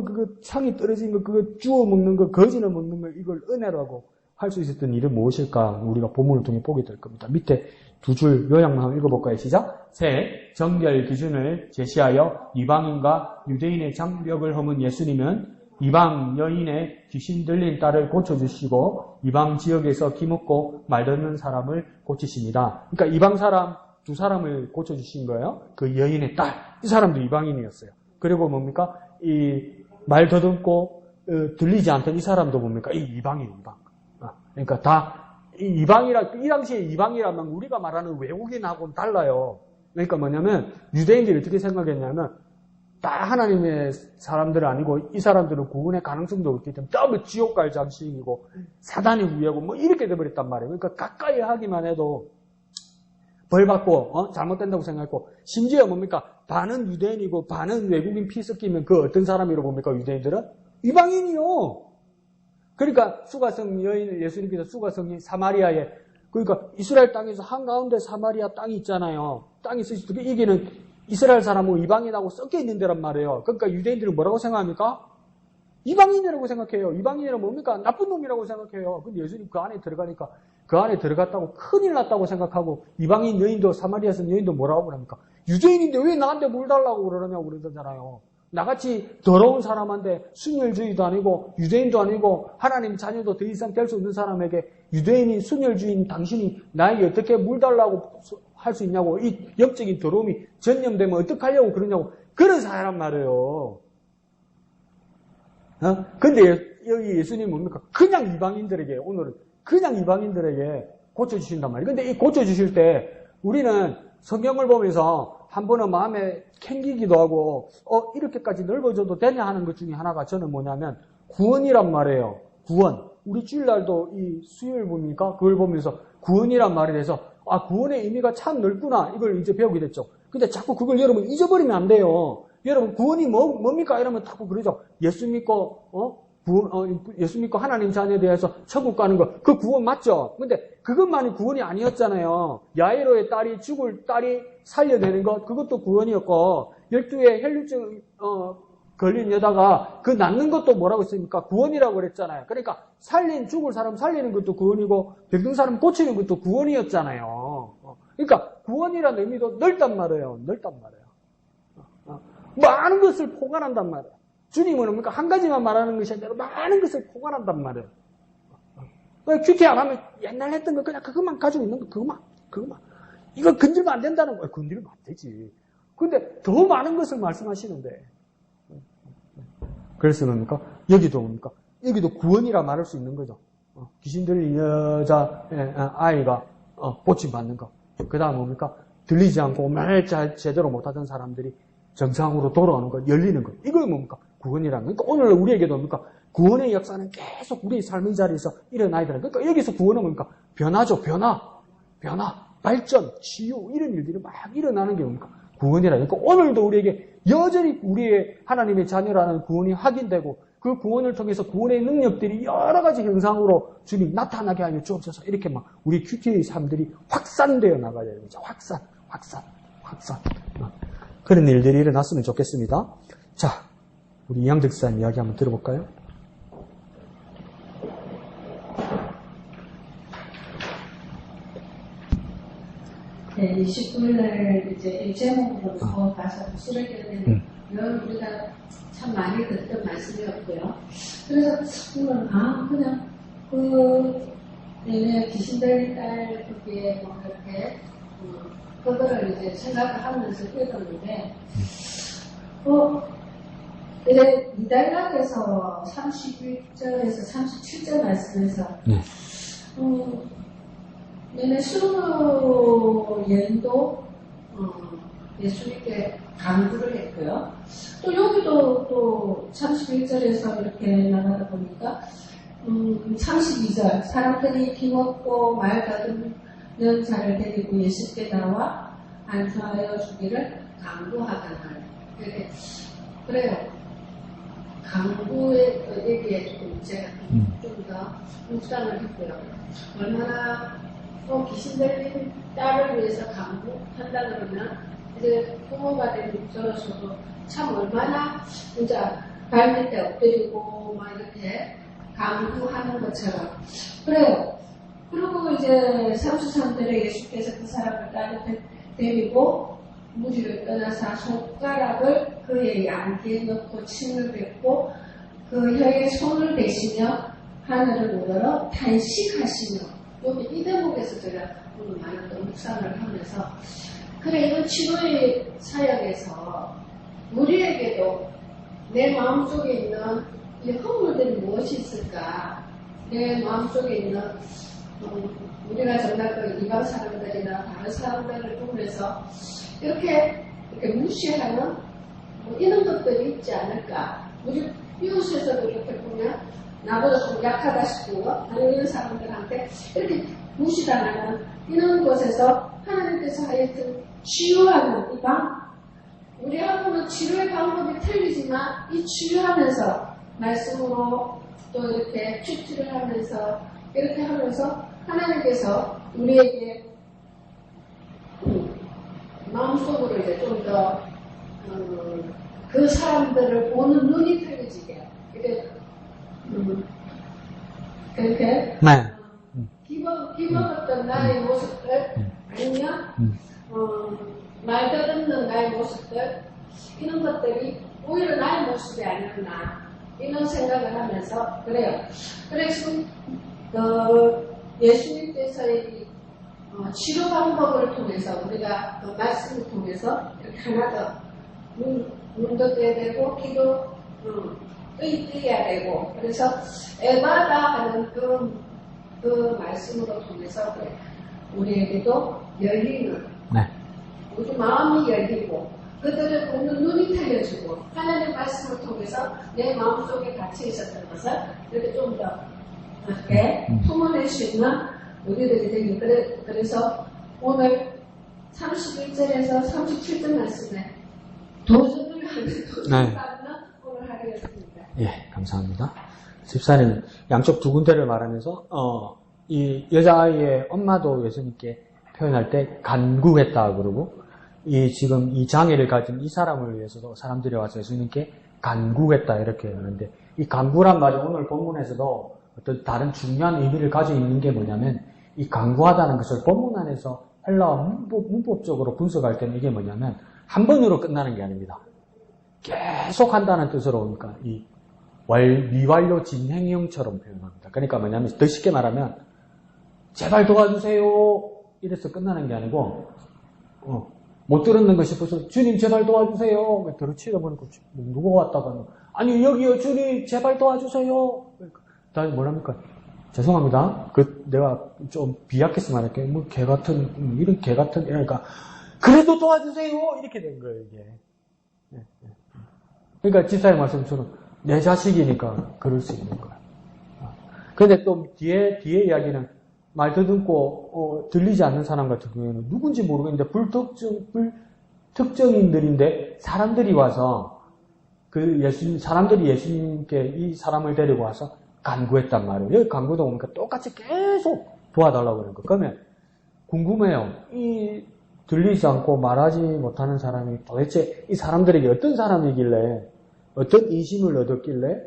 A: 그거 상이 떨어진 거, 그거 주워 먹는 거, 거지나 먹는 거, 이걸 은혜라고 할 수 있었던 일은 무엇일까? 우리가 본문을 통해 보게 될 겁니다. 밑에 두 줄 요약만 한번 읽어볼까요? 시작. 셋, 정결 기준을 제시하여 이방인과 유대인의 장벽을 허문 예수님은 이방 여인의 귀신 들린 딸을 고쳐주시고 이방 지역에서 기먹고 말 듣는 사람을 고치십니다. 그러니까 이방 사람 두 사람을 고쳐주신 거예요. 그 여인의 딸. 이 사람도 이방인이었어요. 그리고 뭡니까? 이 말 더듬고 들리지 않던 이 사람도 뭡니까? 이 이방인. 그러니까 다 이방이라, 이 당시에 이방이라면 우리가 말하는 외국인하고는 달라요. 그러니까 뭐냐면 유대인들이 어떻게 생각했냐면 다 하나님의 사람들 아니고 이 사람들은 구원의 가능성도 없기 때문에 더블 지옥 갈 자식이고 사단의 후예고 뭐 이렇게 돼버렸단 말이에요. 그러니까 가까이 하기만 해도 벌 받고 잘못된다고 생각했고, 심지어 뭡니까? 반은 유대인이고 반은 외국인 피 섞이면 그 어떤 사람이라고 봅니까? 유대인들은 이방인이요. 그러니까 수가성 여인, 예수님께서 수가성이 사마리아에, 그러니까 이스라엘 땅에서 한가운데 사마리아 땅이 있잖아요. 땅이 있으시고 이게는 이스라엘 사람하고 이방인하고 섞여 있는 데란 말이에요. 그러니까 유대인들은 뭐라고 생각합니까? 이방인이라고 생각해요. 이방인이란 뭡니까? 나쁜 놈이라고 생각해요. 근데 예수님 그 안에 들어가니까 그 안에 들어갔다고 큰일 났다고 생각하고, 이방인 여인도 사마리아선 여인도 뭐라고 그럽니까? 유대인인데 왜 나한테 물 달라고 그러냐고 그러잖아요. 나같이 더러운 사람한테 순혈주의도 아니고 유대인도 아니고 하나님 자녀도 더 이상 될 수 없는 사람에게 유대인이 순혈주의인 당신이 나에게 어떻게 물 달라고 할 수 있냐고, 이 영적인 더러움이 전염되면 어떡하려고 그러냐고, 그런 사람 말이에요. 근데 여기 예수님 뭡니까? 그냥 이방인들에게, 오늘은 그냥 이방인들에게 고쳐주신단 말이에요. 근데 이 고쳐주실 때 우리는 성경을 보면서 한 번은 마음에 캥기기도 하고, 이렇게까지 넓어져도 되냐 하는 것 중에 하나가 저는 뭐냐면 구원이란 말이에요. 구원. 우리 주일날도 이 수요일 보니까 그걸 보면서 구원이란 말에 대해서, 구원의 의미가 참 넓구나. 이걸 이제 배우게 됐죠. 근데 자꾸 그걸 여러분 잊어버리면 안 돼요. 여러분 구원이 뭡니까? 이러면 자꾸 그러죠. 예수 믿고 예수 믿고 하나님 자녀에 대해서 천국 가는 거, 그 구원 맞죠? 근데 그것만이 구원이 아니었잖아요. 야이로의 죽을 딸이 살려내는 것, 그것도 구원이었고, 12에 혈류증 걸린 여자가 그 낫는 것도 뭐라고 했습니까? 구원이라고 그랬잖아요. 그러니까 죽을 사람 살리는 것도 구원이고, 병든 사람 고치는 것도 구원이었잖아요. 그러니까 구원이라는 의미도 넓단 말이에요. 넓단 말이에요. 많은 것을 포괄한단 말이에요. 주님은 뭡니까? 한 가지만 말하는 것이 아니라 많은 것을 포괄한단 말이에요. 큐티 안 하면 옛날 했던 거 그냥 그것만 가지고 있는 거, 그것만. 이거 건들면 안 된다는 거예요. 건들면 안 되지. 근데 더 많은 것을 말씀하시는데. 그래서 뭡니까? 여기도 뭡니까? 여기도 구원이라 말할 수 있는 거죠. 귀신 들린 여자, 아이가 고침받는 거. 그 다음 뭡니까? 들리지 않고 말 제대로 못하던 사람들이 정상으로 돌아오는 것, 열리는 것. 이걸 뭡니까? 구원이라는 거. 그러니까 오늘 우리에게도 뭡니까? 구원의 역사는 계속 우리의 삶의 자리에서 일어나야 되는 거예요. 그러니까 여기서 구원은 뭡니까? 변화죠. 변화. 발전, 치유, 이런 일들이 막 일어나는 게 뭡니까? 구원이라. 그러니까 오늘도 우리에게 여전히 우리의 하나님의 자녀라는 구원이 확인되고, 그 구원을 통해서 구원의 능력들이 여러 가지 형상으로 주님 나타나게 하여 주옵소서. 이렇게 막 우리 큐티의 삶들이 확산되어 나가야 되는 거죠. 확산. 그런 일들이 일어났으면 좋겠습니다. 자, 우리 이양득 사님 이야기 한번 들어볼까요?
B: 네, 29일날 이제 이 제목으로 가서 수를 깨는 이런 우리가 참 많이 듣던 말씀이었고요. 그래서 오늘 그냥 얘네 귀신 들린 딸 그게 뭐 그렇게 그거를 이제 생각을 하면서 읽었는데, 이제 이달락에서 31절에서 37절 말씀에서, 얘네 수르 여인도, 예수님께 강구를 했고요. 또 여기도 또 31절에서 이렇게 나가다 보니까, 32절, 사람들이 힘없고 말 더듬는 자를 데리고 예수께 나와 안수하여 주기를 강구하다는. 그래요. 강구의 얘기에 조금 제가 좀 더 묵상을 했고요. 얼마나 귀신 들린 딸을 위해서 강구한다 그러면 이제 부모가 된 저로서도 참 얼마나 진짜 발 밑에 엎드리고 막 이렇게 강구하는 것처럼. 그래요. 그리고 이제 33절에 예수께서 그 사람을 데리고 무리를 떠나서 손가락을 그의 양귀에 넣고 침을 뱉고 그 혀에 손을 대시며 하늘을 우러러 탄식하시며, 여기 이 대목에서 제가 많은 또 묵상을 하면서 그래 이런 치료의 사역에서 우리에게도 내 마음속에 있는 이 허물들이 무엇이 있을까? 내 마음속에 있는 우리가 정말 그 이방 사람들이나 다른 사람들을 보면서 이렇게 무시하는 이런 것들이 있지 않을까? 우리 이웃에서도 이렇게 보면 나보다 좀 약하다 싶은 거 다른 이런 사람들한테 이렇게 무시당하는 이런 곳에서 하나님께서 하여튼 치유하는 이 우리하고는 치료의 방법이 틀리지만 이 치유하면서 말씀으로 또 이렇게 큐티를 하면서 이렇게 하면서 하나님께서 우리에게 마음속으로 이제 좀 더 그 사람들을 보는 눈이 틀려지게 그렇게
A: 네.
B: 기먹었던 나의 모습들 아니면 말 더듬는 나의 모습들 이런 것들이 오히려 나의 모습이 아니었나 이런 생각을 하면서 그래요. 그래서 예수님께서의 치료 방법을 통해서 우리가 말씀을 통해서 이렇게 하나 더 눈도 떼야 되고 귀도 뜨야 되고 그래서 애마다 하는 그 말씀으로 통해서 우리에게도 열리는 우리 마음이 열리고 그들을 보는 눈이 틀려지고 하나님의 말씀을 통해서 내 마음속에 갇혀 있었던 것을 이렇게 좀 더 이렇게 품어낼 수 있는 우리들이 되기 그래서 오늘 31절에서 37절 말씀에 도전을 하는 오늘 하루였습니다.
A: 예, 감사합니다. 집사님 양쪽 두 군데를 말하면서 이 여자아이의 엄마도 예수님께 표현할 때 간구했다 그러고 지금 이 장애를 가진 이 사람을 위해서도 사람들이 와서 예수님께 간구했다 이렇게 하는데 이 간구란 말이 오늘 본문에서도 어떤 다른 중요한 의미를 가지고 있는 게 뭐냐면 이 간구하다는 것을 본문 안에서 헬라어 문법적으로 분석할 때는 이게 뭐냐면 한 번으로 끝나는 게 아닙니다. 계속 한다는 뜻으로 오니까 이 미완료 진행형처럼 표현합니다. 그러니까 뭐냐면 더 쉽게 말하면 제발 도와주세요 이래서 끝나는 게 아니고 못 들었는 거 싶어서 주님 제발 도와주세요 들어치다 보니까 누가 왔다가 아니 여기요 주님 제발 도와주세요 다 뭐랍니까 죄송합니다 내가 좀 비약해서 말할게요 뭐 개같은 이런 개같은 그러니까 그래도 도와주세요 이렇게 된 거예요 이게 그러니까 지사의 말씀처럼 내 자식이니까 그럴 수 있는 거야 근데 또 뒤에 이야기는 말 더듬고 들리지 않는 사람 같은 경우에는 누군지 모르겠는데 불특정인들인데 사람들이 와서 사람들이 예수님께 이 사람을 데리고 와서 간구했단 말이에요. 여기 간구도 보니까 똑같이 계속 도와달라고 그러는 거. 그러면 궁금해요. 이 들리지 않고 말하지 못하는 사람이 도대체 이 사람들에게 어떤 사람이길래 어떤 인심을 얻었길래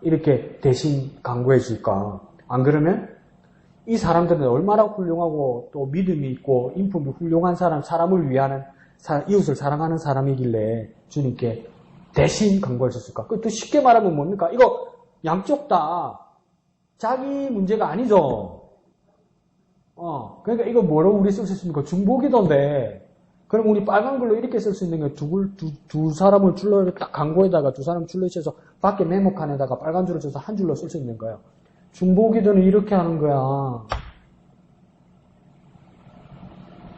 A: 이렇게 대신 간구해 줄까? 안 그러면 이 사람들은 얼마나 훌륭하고 또 믿음이 있고 인품이 훌륭한 사람을 위하는 이웃을 사랑하는 사람이길래 주님께 대신 간구하셨을까? 또 쉽게 말하면 뭡니까? 이거 양쪽 다 자기 문제가 아니죠. 그러니까 이거 뭐라고 우리 쓸 수 있습니까? 중보기도인데 그럼 우리 빨간 글로 이렇게 쓸 수 있는 게 두 사람을 줄로 딱 광고에다가 두 사람 줄로 쳐서 밖에 메모칸에다가 빨간 줄을 쳐서 한 줄로 쓸 수 있는 거예요. 중보기도는 이렇게 하는 거야.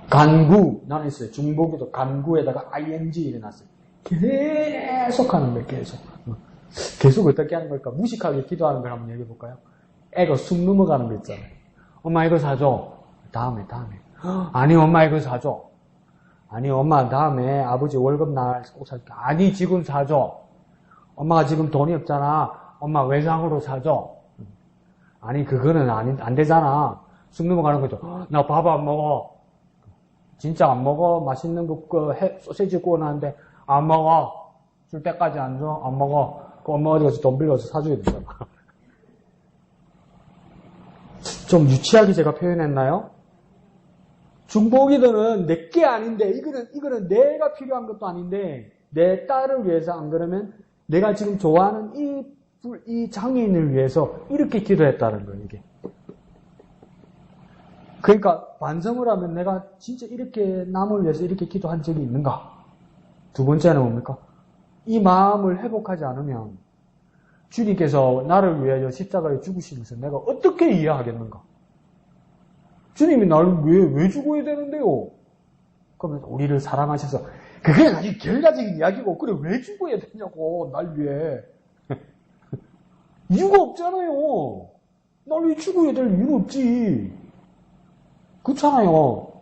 A: 간구 나는 있어요. 중보기도 간구에다가 ing 일어났어요. 계속 하는 거예요. 계속 어떻게 하는 걸까? 무식하게 기도하는 걸 한번 얘기해 볼까요? 애가 숨 넘어가는 거 있잖아요. 엄마 이거 사줘. 다음에. 아니 엄마 이거 사줘. 아니 엄마 다음에 아버지 월급 날 꼭 사줄게. 아니 지금 사줘. 엄마가 지금 돈이 없잖아. 엄마 외상으로 사줘. 아니 그거는 안 되잖아. 숨 넘어가는 거죠. 나 밥 안 먹어. 진짜 안 먹어. 맛있는 거 소시지 구워놨는데 안 먹어. 줄 때까지 안 줘. 안 먹어. 그 엄마 어디 가서 돈 빌려서 사줘야 되잖아. 좀 유치하게 제가 표현했나요? 중보기도는 내게 아닌데 이거는 내가 필요한 것도 아닌데 내 딸을 위해서 안 그러면 내가 지금 좋아하는 이 장애인을 위해서 이렇게 기도했다는 거예요. 이게 그러니까 반성을 하면 내가 진짜 이렇게 남을 위해서 이렇게 기도한 적이 있는가? 두 번째는 뭡니까? 이 마음을 회복하지 않으면 주님께서 나를 위하여 십자가에 죽으시면서 내가 어떻게 이해하겠는가? 주님이 나를 왜 죽어야 되는데요? 그러면 우리를 사랑하셔서 그게 아주 결과적인 이야기고 그래 왜 죽어야 되냐고 날 위해 이유가 없잖아요. 날 왜 죽어야 될 이유가 없지. 그렇잖아요.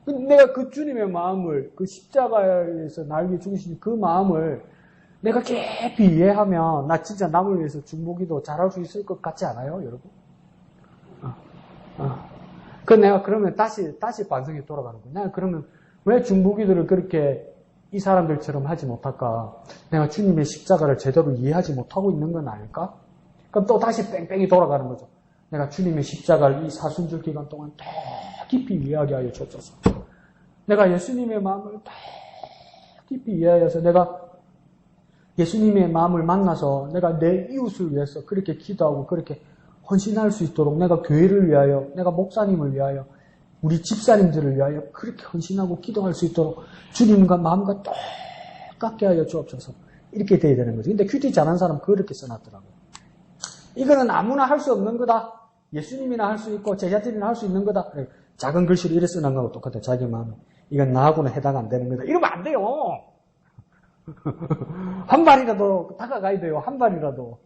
A: 내가 그 주님의 마음을 그 십자가에서 날 위해 죽으신 그 마음을 내가 깊이 이해하면 나 진짜 남을 위해서 중보기도 잘할 수 있을 것 같지 않아요, 여러분? 그 내가 그러면 다시 반성에 돌아가는 거예요. 내가 그러면 왜 중보기도를 그렇게 이 사람들처럼 하지 못할까? 내가 주님의 십자가를 제대로 이해하지 못하고 있는 건 아닐까? 그럼 또 다시 뺑뺑이 돌아가는 거죠. 내가 주님의 십자가를 이 사순절 기간 동안 더 깊이 이해하게 하여 주옵소서. 내가 예수님의 마음을 더 깊이 이해하여서 내가 예수님의 마음을 만나서 내가 내 이웃을 위해서 그렇게 기도하고 그렇게 헌신할 수 있도록 내가 교회를 위하여, 내가 목사님을 위하여, 우리 집사님들을 위하여 그렇게 헌신하고 기도할 수 있도록 주님과 마음과 똑같게 하여 주옵소서. 이렇게 돼야 되는 거죠. 근데 큐티 잘하는 사람은 그렇게 써놨더라고요. 이거는 아무나 할 수 없는 거다. 예수님이나 할 수 있고 제자들이나 할 수 있는 거다. 작은 글씨로 이래 써놓은 거하고 똑같아요. 자기 마음에. 이건 나하고는 해당 안 되는 거다. 이러면 안 돼요. 한 발이라도 다가가야 돼요. 한 발이라도.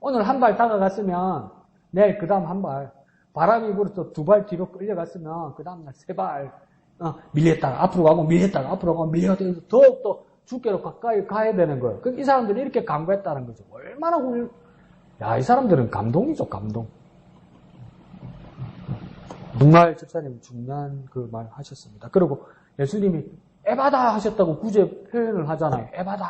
A: 오늘 한 발 다가갔으면 내일 그 다음 한 발. 바람이 불어서 두 발 뒤로 끌려갔으면 그 다음날 세 발 밀렸다가 앞으로 가고 밀렸다가 앞으로 가고 밀렸다가 더욱더 주께로 가까이 가야 되는 거예요. 이 사람들이 이렇게 강구했다는 거죠. 얼마나 야, 이 사람들은 감동이죠, 감동. 정말 집사님 중요한 그 말 하셨습니다. 그리고 예수님이 에바다 하셨다고 구제 표현을 하잖아요. 에바다.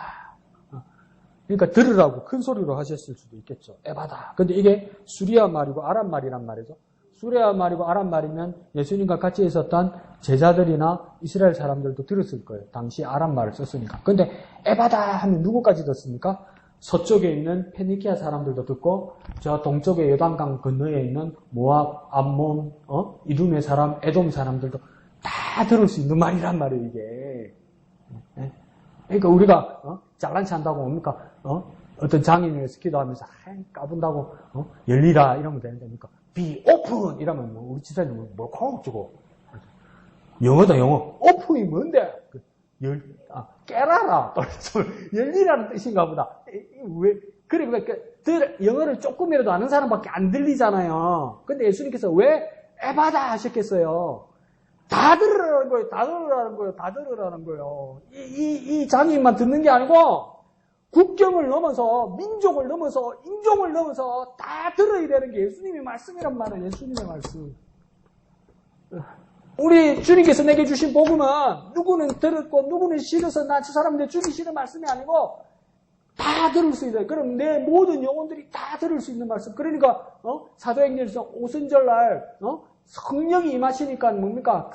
A: 그러니까 들으라고 큰 소리로 하셨을 수도 있겠죠. 에바다. 근데 이게 수리아 말이고 아람 말이란 말이죠. 수리아 말이고 아람 말이면 예수님과 같이 있었던 제자들이나 이스라엘 사람들도 들었을 거예요. 당시 아람 말을 썼으니까. 근데 에바다 하면 누구까지 듣습니까? 서쪽에 있는 페니키아 사람들도 듣고 저 동쪽에 요단강 건너에 있는 모압, 암몬, 이두메 사람, 에돔 사람들도 다 들을 수 있는 말이란 말이에요, 이게. 그러니까 우리가 잘난 체 한다고 뭡니까? 어떤 장인을 위해서 기도하면서 까분다고 열리라 이러면 되는데 뭡니까? Be open 이러면 우리 집사님은 뭘 콕 주고 영어다 영어. open이 뭔데? 깨라라. 열리라는 뜻인가 보다. 왜? 그러니까 영어를 조금이라도 아는 사람밖에 안 들리잖아요. 근데 예수님께서 왜 에바다 하셨겠어요? 다 들으라는 거예요. 다 들으라는 거예요. 다 들으라는 거예요. 이 장인만 듣는 게 아니고 국경을 넘어서 민족을 넘어서 인종을 넘어서 다 들어야 되는 게 예수님의 말씀이란 말이에요. 예수님의 말씀. 우리 주님께서 내게 주신 복음은 누구는 들었고 누구는 싫어서 나 저 사람한테 주기 싫은 말씀이 아니고 다 들을 수 있어요. 그럼 내 모든 영혼들이 다 들을 수 있는 말씀. 그러니까 사도행전에서 오순절날 성령이 임하시니까 뭡니까?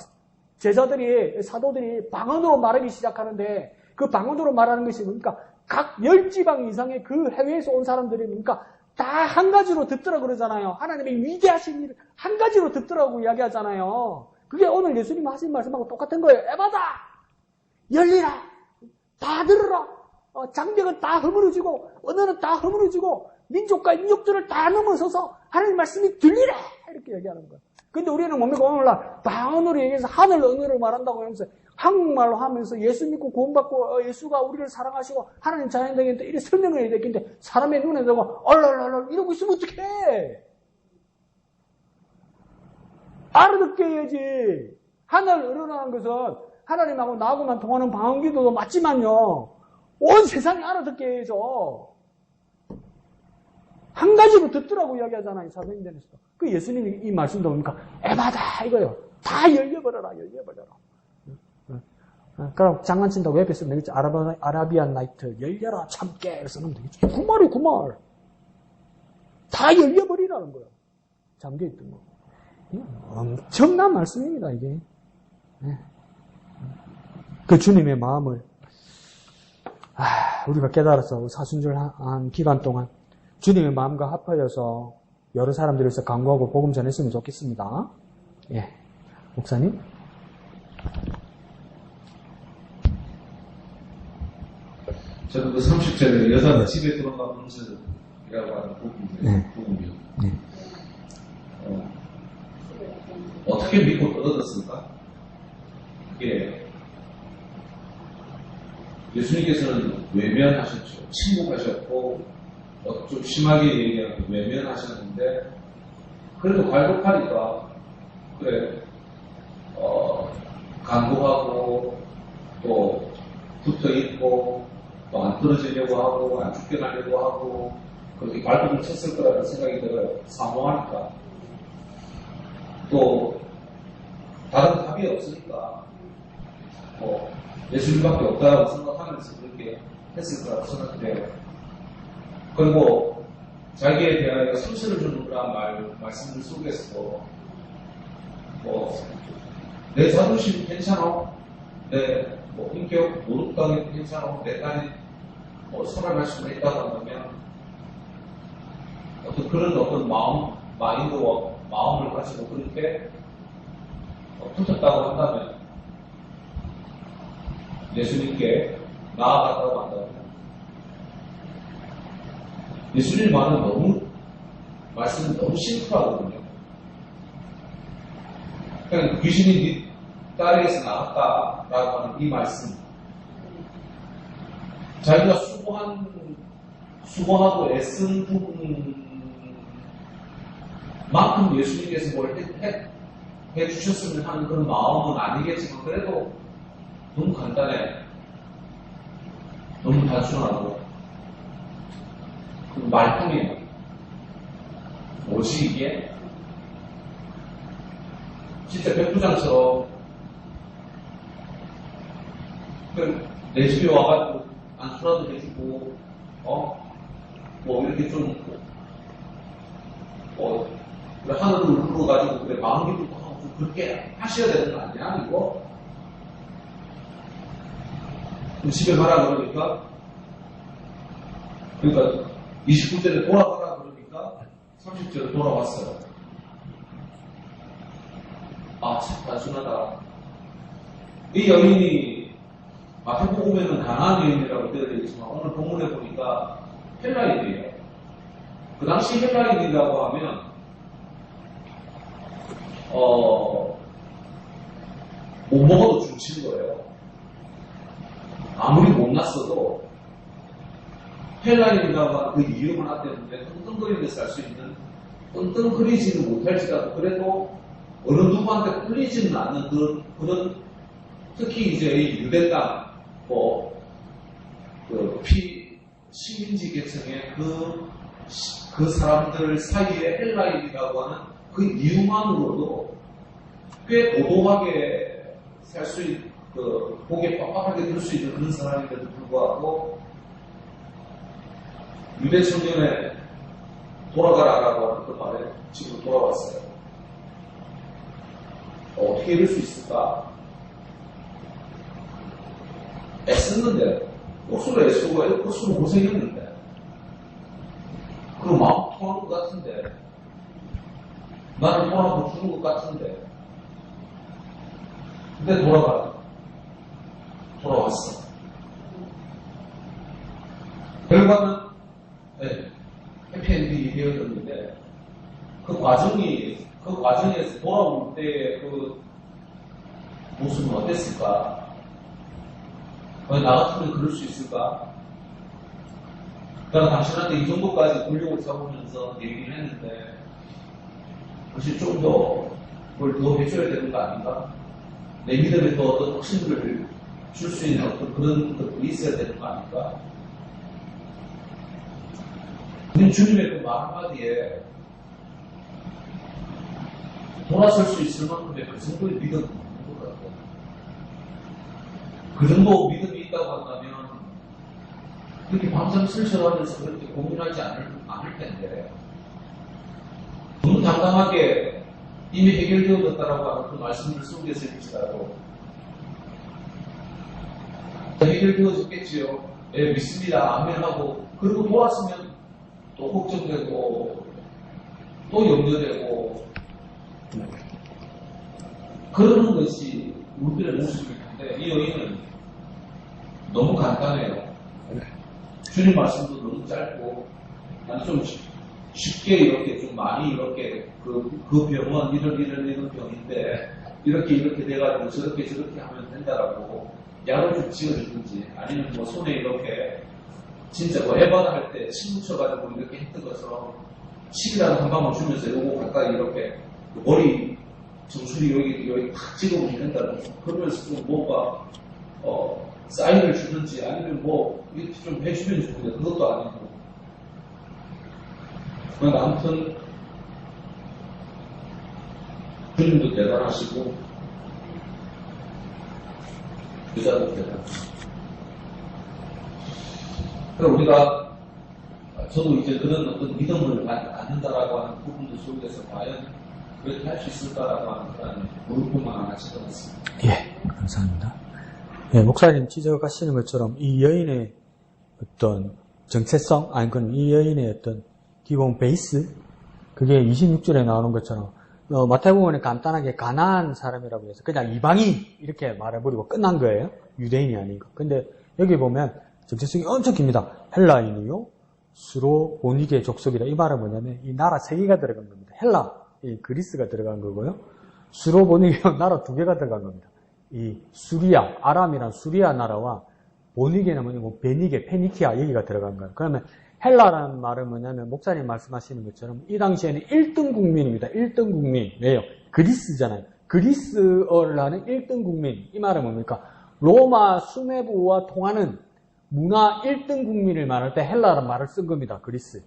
A: 제자들이 사도들이 방언으로 말하기 시작하는데 그 방언으로 말하는 것이 뭡니까? 각 10지방 이상의 그 해외에서 온 사람들이 뭡니까? 다 한 가지로 듣더라 그러잖아요. 하나님의 위대하신 일을 한 가지로 듣더라고 이야기하잖아요. 그게 오늘 예수님 하신 말씀하고 똑같은 거예요. 에바다! 열리라! 다 들으라! 장벽은 다 허물어지고 언어는 다 허물어지고 민족과 인족들을 다 넘어서서 하나님 말씀이 들리라! 이렇게 얘기하는 거예요. 근데 우리는 뭡니까? 오늘날 방언으로 얘기해서 하늘 언어를 말한다고 하면서 한국말로 하면서 예수 믿고 구원받고 예수가 우리를 사랑하시고 하나님 자녀 되겠는데 이렇게 설명을 해야 되겠는데 사람의 눈에 들고 얼얼얼얼 이러고 있으면 어떡해? 알아듣게 해야지. 하늘 언어라는 것은 하나님하고 나하고만 통하는 방언기도도 맞지만요. 온 세상이 알아듣게 해야죠. 한 가지로 듣더라고 이야기하잖아요. 사도행전에서도. 그 예수님이 이 말씀도 뭡니까? 에바다 이거요. 다 열려버려라. 열려버려라. 그럼 장난친다고 웹에 쓰면 되겠죠. 아라비안 나이트 열려라 참깨 쓰면 되겠죠. 그 말이 그 말. 다 열려버리라는 거예요. 잠겨있던 거. 엄청난 말씀입니다, 이게. 그 주님의 마음을 우리가 깨달아서 사순절한 기간 동안 주님의 마음과 합하여서 여러 사람들에서 강구하고 복음 전했으면 좋겠습니다. 예. 목사님?
C: 저는 그 30절에 여자가 집에 들어가 문제라고 하는 부분이요.
A: 네.
C: 어떻게 믿고 떨어졌을까? 그게 예수님께서는 외면하셨죠. 침묵하셨고, 좀 심하게 얘기하면 외면하셨는데, 그래도 갈급하니까, 그래, 간구하고, 또 붙어 있고, 또 안 떨어지려고 하고, 안 쫓겨나려고 하고, 그렇게 발톱을 쳤을 거라는 생각이 들어요. 사모하니까. 또, 다른 답이 없으니까, 예수님밖에 없다고 생각하면서 그렇게 했을 거라고 생각해요. 그리고 자기에 대하여 상처를 주는 그런 말씀들 속에서도 내 자존심 괜찮아? 내 인격, 노릇당이 괜찮아? 내 딸이 살아갈 수가 있다고 한다면 어떤 마인드와 마음을 가지고 그렇게 붙었다고 한다면 예수님께 나아갔다고 한다면 예수님 말씀은 너무 심플하거든요. 그냥 귀신이 네 딸에게서 나갔다라고 하는 이 말씀, 자기가 수고하고 애쓴 부분만큼 예수님께서 뭘 해주셨으면 하는 그런 마음은 아니겠지만 그래도 너무 간단해. 너무 단순하고 그 말뿐이에요. 뭐지 이게? 진짜 백부장처럼 내 집에 와가지고 안수라도 해주고 이렇게 좀 하늘을 울어가지고 그래 마음 기쁘고 하고 그렇게 하셔야 되는 거 아니야 이거? 집에 가라 그러니까 29절에 돌아가라 그러니까 30절에 돌아왔어요. 참 단순하다. 이 여인이 마태복음에는 가나안 여인이라고 되어 있지만 오늘 본문에 보니까 헬라인이에요. 그 당시 헬라인이라고 하면 못 먹어도 중친 거예요. 아무리 못났어도 헬라인이라고 하는 그 이름을 하기 때문에 떵떵거리면서 살 수 있는, 떵떵거리지는 못할지라도 그래도 어느 누구한테 끌리지는 않는 그런 특히 이제 유대 땅, 식민지 계층의 그 사람들 사이에 헬라인이라고 하는 그 이유만으로도 꽤 고도하게 살 수 있는, 목에 빡빡하게 들 수 있는 그런 사람인데도 불구하고 유대 청년에 돌아가라라고 하는 그 말에 지금 돌아왔어요. 어떻게 이럴 수 있을까? 애썼는데, 옷으로 애쓰고, 옷으로 고생했는데, 그리고 마음 통한 것 같은데, 나를 돌아보고 주는 것 같은데, 근데 돌아왔어. 결과는, 해피엔딩이 되어졌는데, 그 과정에서 돌아올 때의 그 모습은 어땠을까? 나 같으면 그럴 수 있을까? 내가 당신한테 이 정도까지 권력을 잡으면서 얘기를 했는데, 사실 좀 더, 뭘 더 해줘야 되는 거 아닌가? 내 믿음에 더 어떤 확신을 줄 수 있는 어떤 그런 것들이 있어야 되는 거 아닌가? 우리 주님의 그 말 한마디에 돌아설 수 있을 만큼의 그 정도의 믿음이 있는 것 같아요. 그 정도 믿음이 있다고 한다면 그렇게 밤잠 설설하면서 그렇게 고민하지 않을 텐데 너무 당당하게 이미 해결되어졌다라고 하는 그 말씀을 속에서일지라도 해결되어졌겠지요. 예, 믿습니다. 아멘하고 그리고 돌았으면 또 걱정되고 또 염려되고 그러는 것이 우리들의 모습일 텐데 이 여인은 너무 간단해요. 주님 말씀도 너무 짧고 아니 좀 쉽게 이렇게 좀 많이 이렇게 그 병은 이런 병인데 이렇게 돼가지고 저렇게 하면 된다라고 약을 좀 지어주든지 아니면 뭐 손에 이렇게 진짜 뭐 에바다 할 때 침 묻혀가지고 이렇게 했던 것처럼 침이라도 한 방울 주면서 요거 가까이 이렇게 머리 정수리 여기 탁 찍어보면 된다는 그러면서 좀 뭔가 사인을 주든지 아니면 뭐 이렇게 좀 해주면 좋은데 그것도 아니고 그러니까 아무튼 주님도 대단하시고 여자도 대단하시고 그러니까 우리가 저도 이제 그런 어떤 믿음을 갖는다라고 하는 부분들 속에서 과연 그렇게 할 수 있을까라고 하는 그런 물음뿐만 하나 집어넣습니다.
A: 예, 감사합니다. 예, 목사님 지적하시는 것처럼 이 여인의 어떤 정체성, 아니, 그건 이 여인의 어떤 기본 베이스, 그게 26절에 나오는 것처럼, 마태복음에 간단하게 가나안 사람이라고 해서 그냥 이방인 이렇게 말해버리고 끝난 거예요. 유대인이 아니고. 근데 여기 보면 정체성이 엄청 깁니다. 헬라인이요, 수로 보니게 족속이다. 이 말은 뭐냐면 이 나라 3개가 들어간 겁니다. 헬라, 이 그리스가 들어간 거고요. 수로 보니게 나라 2개가 들어간 겁니다. 이 수리아, 아람이란 수리아 나라와 보니게는 뭐냐면 베니게, 페니키아 여기가 들어간 거예요. 그러면 헬라라는 말은 뭐냐면 목사님 말씀하시는 것처럼 이 당시에는 1등 국민입니다. 1등 국민. 왜요? 그리스잖아요. 그리스어를 하는 1등 국민. 이 말은 뭡니까? 로마 수메부와 통하는 문화 1등 국민을 말할 때 헬라라는 말을 쓴 겁니다. 그리스.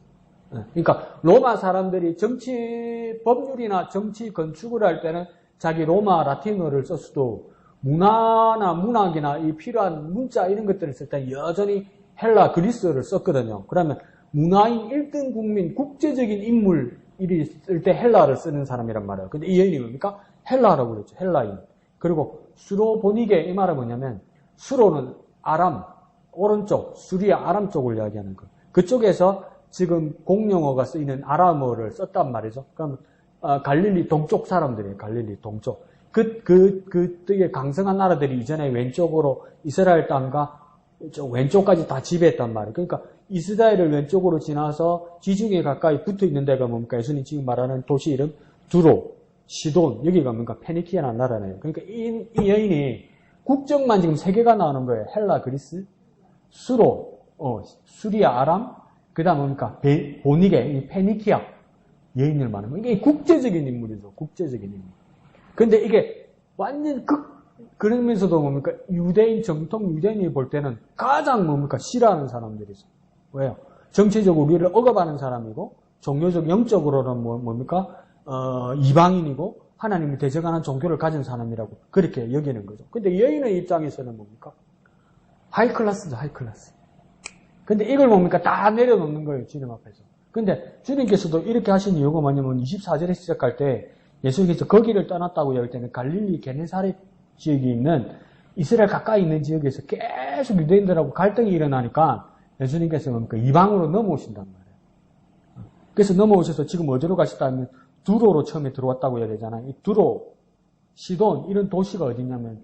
A: 그러니까 로마 사람들이 정치 법률이나 정치 건축을 할 때는 자기 로마 라틴어를 썼어도 문화나 문학이나 이 필요한 문자 이런 것들을 쓸 때 여전히 헬라 그리스어를 썼거든요. 그러면 문화인 1등 국민 국제적인 인물이 쓸 때 헬라를 쓰는 사람이란 말이에요. 근데 이 여인이 뭡니까? 헬라라고 그랬죠. 헬라인. 그리고 수로 보니게 이 말은 뭐냐면 수로는 아람 오른쪽 수리아 아람 쪽을 이야기하는 거. 그쪽에서 지금 공용어가 쓰이는 아람어를 썼단 말이죠. 그럼 갈릴리 동쪽 사람들이에요. 갈릴리 동쪽. 되게 강성한 나라들이 이전에 왼쪽으로 이스라엘 땅과 왼쪽까지 다 지배했단 말이에요. 그러니까 이스라엘을 왼쪽으로 지나서 지중해 가까이 붙어 있는 데가 뭡니까? 예수님 지금 말하는 도시 이름 두로, 시돈, 여기가 뭔가 페니키아라는 나라네요. 그러니까 이 여인이 국적만 지금 3개가 나오는 거예요. 헬라, 그리스, 수로, 수리아, 아람, 그 다음 뭡니까? 보니게, 이 페니키아 여인을 말하는 거예요. 이게 국제적인 인물이죠. 국제적인 인물. 근데 이게 완전 그러면서도 뭡니까? 유대인, 정통 유대인이 볼 때는 가장 뭡니까? 싫어하는 사람들이죠. 왜요? 정치적으로 우리를 억압하는 사람이고, 종교적, 영적으로는 뭡니까? 이방인이고, 하나님이 대적하는 종교를 가진 사람이라고 그렇게 여기는 거죠. 근데 여인의 입장에서는 뭡니까? 하이클래스죠, 하이클래스. 근데 이걸 뭡니까? 다 내려놓는 거예요, 주님 앞에서. 근데 주님께서도 이렇게 하신 이유가 뭐냐면 24절에 시작할 때 예수님께서 거기를 떠났다고 할 때는 갈릴리 게네사렛 지역이 있는 이스라엘 가까이 있는 지역에서 계속 유대인들하고 갈등이 일어나니까 예수님께서 뭡니까? 이방으로 넘어오신단 말이에요. 그래서 넘어오셔서 지금 어디로 가셨다면 두로로 처음에 들어왔다고 해야 되잖아요. 이 두로, 시돈 이런 도시가 어디냐면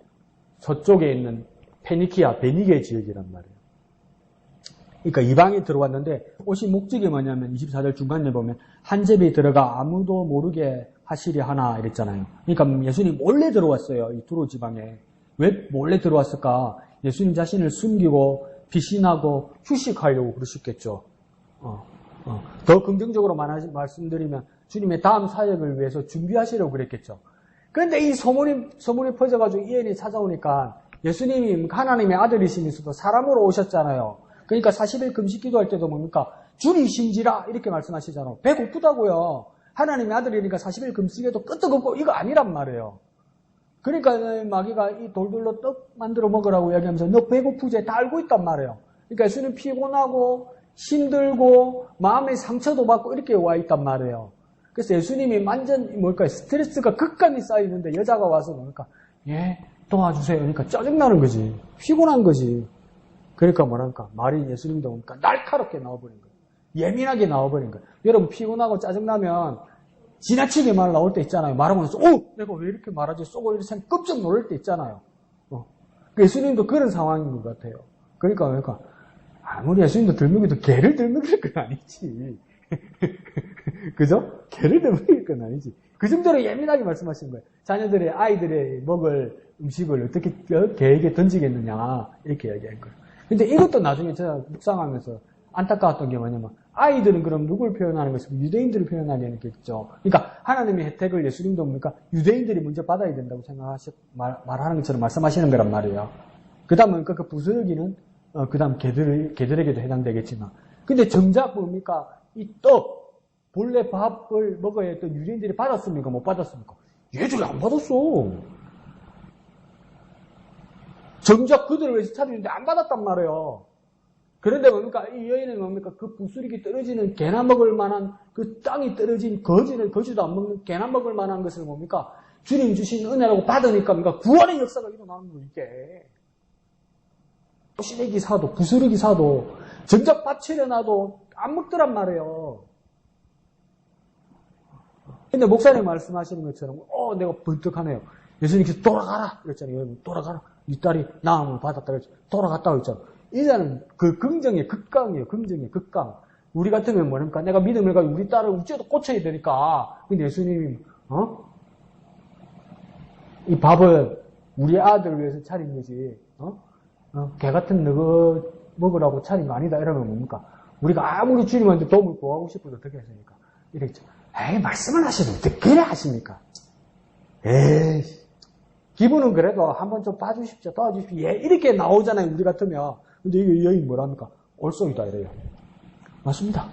A: 서쪽에 있는 페니키아, 베니게 지역이란 말이에요. 그러니까 이방에 들어왔는데 오신 목적이 뭐냐면 24절 중간에 보면 한 집에 들어가 아무도 모르게 하시려 하나 이랬잖아요. 그러니까 예수님 몰래 들어왔어요. 이 두로 지방에. 왜 몰래 들어왔을까? 예수님 자신을 숨기고 피신하고 휴식하려고 그러셨겠죠. 더 긍정적으로 말씀드리면 주님의 다음 사역을 위해서 준비하시려고 그랬겠죠. 그런데 이 소문이 퍼져가지고 이 여인이 찾아오니까 예수님이 하나님의 아들이시면서도 사람으로 오셨잖아요. 그러니까 40일 금식 기도할 때도 뭡니까? 주님이신지라 이렇게 말씀하시잖아요. 배고프다고요. 하나님의 아들이니까 40일 금식에도 끄떡 없고 이거 아니란 말이에요. 그러니까 마귀가 이 돌들로 떡 만들어 먹으라고 이야기하면서 너 배고프지? 다 알고 있단 말이에요. 그러니까 예수님 피곤하고 힘들고 마음의 상처도 받고 이렇게 와 있단 말이에요. 그래서 예수님이 완전 스트레스가 극간이 쌓이는데 여자가 와서 예, 도와주세요. 그러니까 짜증나는 거지. 피곤한 거지. 그러니까 뭐랄까 말이 예수님도 날카롭게 나와버린 거예요. 예민하게 나와버린 거예요. 여러분 피곤하고 짜증나면 지나치게 말 나올 때 있잖아요. 말하고 나서, 내가 왜 이렇게 말하지? 쏘고 이렇게 깜짝 놀랄 때 있잖아요. 예수님도 그런 상황인 것 같아요. 그러니까, 아무리 예수님도 들먹이도 개를 들먹일 건 아니지. 그죠? 개를 들먹일 건 아니지. 그 정도로 예민하게 말씀하시는 거예요. 자녀들의, 아이들의 먹을 음식을 어떻게 개에게 던지겠느냐. 이렇게 이야기한 거예요. 근데 이것도 나중에 제가 묵상하면서 안타까웠던 게 뭐냐면, 아이들은 그럼 누굴 표현하는 것이고 유대인들을 표현하는 겠죠. 그러니까 하나님의 혜택을 예수님도 뭡니까? 유대인들이 먼저 받아야 된다고 말하는 것처럼 말씀하시는 거란 말이에요. 그 다음은 그 부스러기는 그 다음 개들에게도 해당되겠지만, 근데 정작 뭡니까? 이 떡, 본래 밥을 먹어야 했던 유대인들이 받았습니까? 못 받았습니까? 얘들이 안 받았어. 정작 그들을 위해서 차리는데 안 받았단 말이에요. 그런데 뭡니까? 이 여인은 뭡니까? 그 부스러기 떨어지는 개나 먹을 만한 그 땅이 떨어진 거지도 안 먹는 개나 먹을 만한 것을 뭡니까? 주님 주신 은혜라고 받으니까 뭡니까? 구원의 역사가 일어나는 거, 이게. 시래기 사도, 부스러기 사도, 정작 밥 차려놔도 안 먹더란 말이에요. 근데 목사님 말씀하시는 것처럼, 내가 번뜩하네요. 예수님께서 돌아가라! 그랬잖아요. 돌아가라. 네 딸이 나음을 받았다 그랬죠. 돌아갔다고 했잖아요. 이제는 그 긍정의 극강이에요. 긍정의 극강. 우리 같으면 뭐랍니까? 내가 믿음을 가지고 우리 딸을 우째도 고쳐야 되니까. 근데 예수님이, 이 밥을 우리 아들을 위해서 차린 거지, 개 같은 너거 먹으라고 차린 거 아니다. 이러면 뭡니까? 우리가 아무리 주님한테 도움을 구하고 싶어도 어떻게 하십니까? 이랬죠. 에이, 말씀을 하셔도 어떻게 그래 하십니까? 에이, 기분은 그래도 한번 좀 봐주십시오. 도와주십시오. 예, 이렇게 나오잖아요. 우리 같으면. 근데 이 여인 뭐랍니까? 올소이다 이래요. 맞습니다.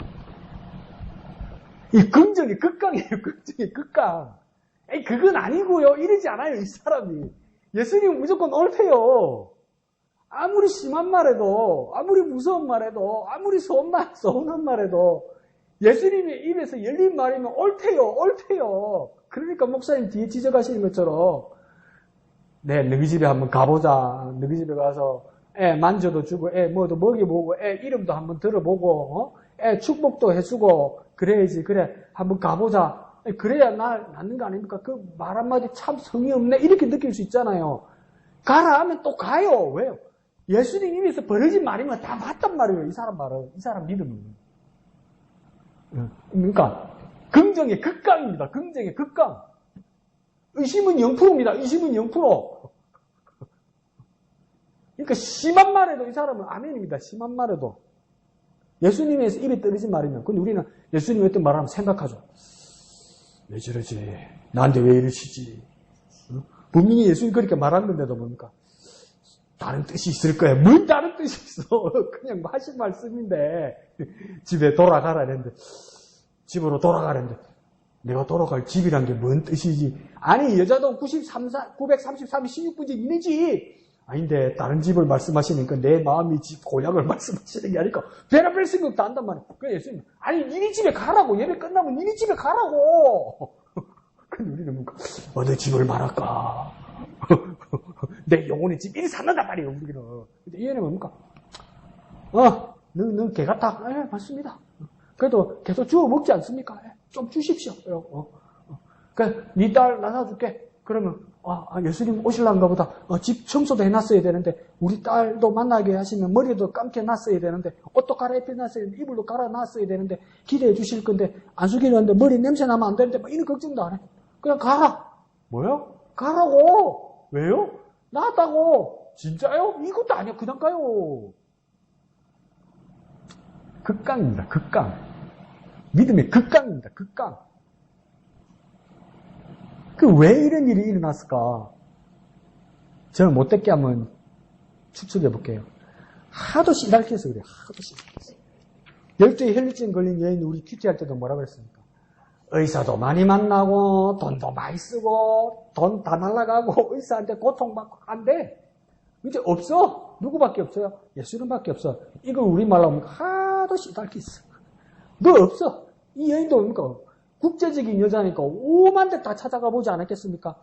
A: 이 긍정이 극강이에요. 긍정이 극강. 에이, 그건 아니고요. 이러지 않아요. 이 사람이. 예수님은 무조건 옳대요. 아무리 심한 말해도, 아무리 무서운 말해도, 아무리 서운한 말해도 예수님의 입에서 열린 말이면 옳대요. 그러니까 목사님 뒤에 지적하시는 것처럼 너희 집에 한번 가보자. 너희 집에 가서 애 만져도 주고, 애 뭐도 먹여보고, 애 이름도 한번 들어보고, 애 축복도 해주고, 그래야지. 그래, 한번 가보자. 그래야 낫는 거 아닙니까? 그 말 한마디 참 성의 없네. 이렇게 느낄 수 있잖아요. 가라 하면 또 가요. 왜요? 예수님 입에서 벌어진 말이면 다 맞단 말이에요. 이 사람 말은. 이 사람 믿음은. 그러니까, 긍정의 극강입니다. 긍정의 극강. 의심은 0%입니다. 의심은 0%. 그러니까 심한 말에도 이 사람은 아멘입니다. 심한 말에도. 예수님에서 입에 떨어진 말이면. 근데 우리는 예수님이 어떤 말을 하면 생각하죠. 왜 저러지? 나한테 왜 이러시지? 분명히 예수님 그렇게 말하는데도 뭡니까? 다른 뜻이 있을 거야. 뭔 다른 뜻이 있어? 그냥 하신 말씀인데 집에 돌아가라 했는데 집으로 돌아가라 했는데 내가 돌아갈 집이란 게 뭔 뜻이지? 아니 여자도 933이 16분지 니네 집. 아닌데 다른 집을 말씀하시니까 내 마음이 집 고향을 말씀하시는 게 아니까 배나 뺄 생각도 한단 말이야. 그래 예수님 아니 니네 집에 가라고. 예배 끝나면 니네 집에 가라고. 근데 우리는 뭔가 어느 집을 말할까? 내 영혼의 집 이리 산단 말이에요. 우리는. 근데 이 애는 뭡니까? 넌 개 같아. 예, 맞습니다. 그래도 계속 주워 먹지 않습니까? 예, 좀 주십시오. 그래, 네 딸 나눠줄게. 그러면 예수님 오실란가 보다. 집 청소도 해놨어야 되는데 우리 딸도 만나게 하시면 머리도 감겨놨어야 되는데 옷도 갈아입혀놨어야 되는데 이불도 갈아놨어야 되는데 기대해 주실 건데 안수기를 하는데 머리 냄새 나면 안 되는데 막 이런 걱정도 안 해. 그냥 가라. 뭐요? 가라고. 왜요? 나왔다고. 진짜요? 이것도 아니야. 그냥 가요. 극강입니다. 극강. 믿음의 극강입니다. 극강. 왜 이런 일이 일어났을까? 저는 못됐게 한번 추측해 볼게요. 하도 씨달켜서 그래요. 하도 씨달켜서. 12의 혈류증 걸린 여인이 우리 큐티할 때도 뭐라 그랬습니까? 의사도 많이 만나고 돈도 많이 쓰고 돈 다 날라가고 의사한테 고통받고 안 돼. 이제 없어. 누구밖에 없어요? 예수님밖에 없어. 이거 우리말로 하면 하도 씨달켰어. 너 없어. 이 여인도 뭡니까? 국제적인 여자니까 오만 데 다 찾아가 보지 않았겠습니까?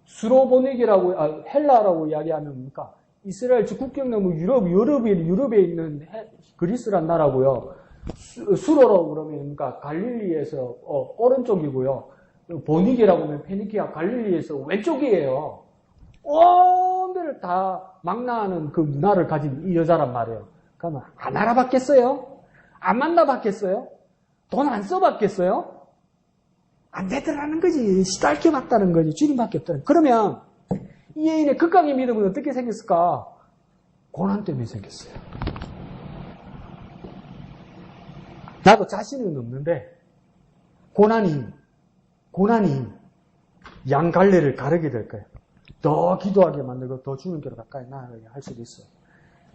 A: 수로보닉이라고 헬라라고 이야기하면 뭡니까? 이스라엘 즉 국경 넘은 유럽에 있는 그리스란 나라고요. 수로로 그러면 그러니까 갈릴리에서 오른쪽이고요. 보니게라고 하면 페니키아 갈릴리에서 왼쪽이에요. 온 데를 다 망라하는 그 문화를 가진 이 여자란 말이에요. 그러면 안 알아봤겠어요? 안 만나봤겠어요? 돈 안 써봤겠어요? 안 되더라는 거지. 시달겨봤다는 거지. 주님밖에 없다는. 그러면 이 여인의 극강의 믿음은 어떻게 생겼을까? 고난 때문에 생겼어요. 나도 자신은 없는데 고난이 양갈래를 가르게 될 거예요. 더 기도하게 만들고 더 주님께로 가까이 나아가게 할 수도 있어요.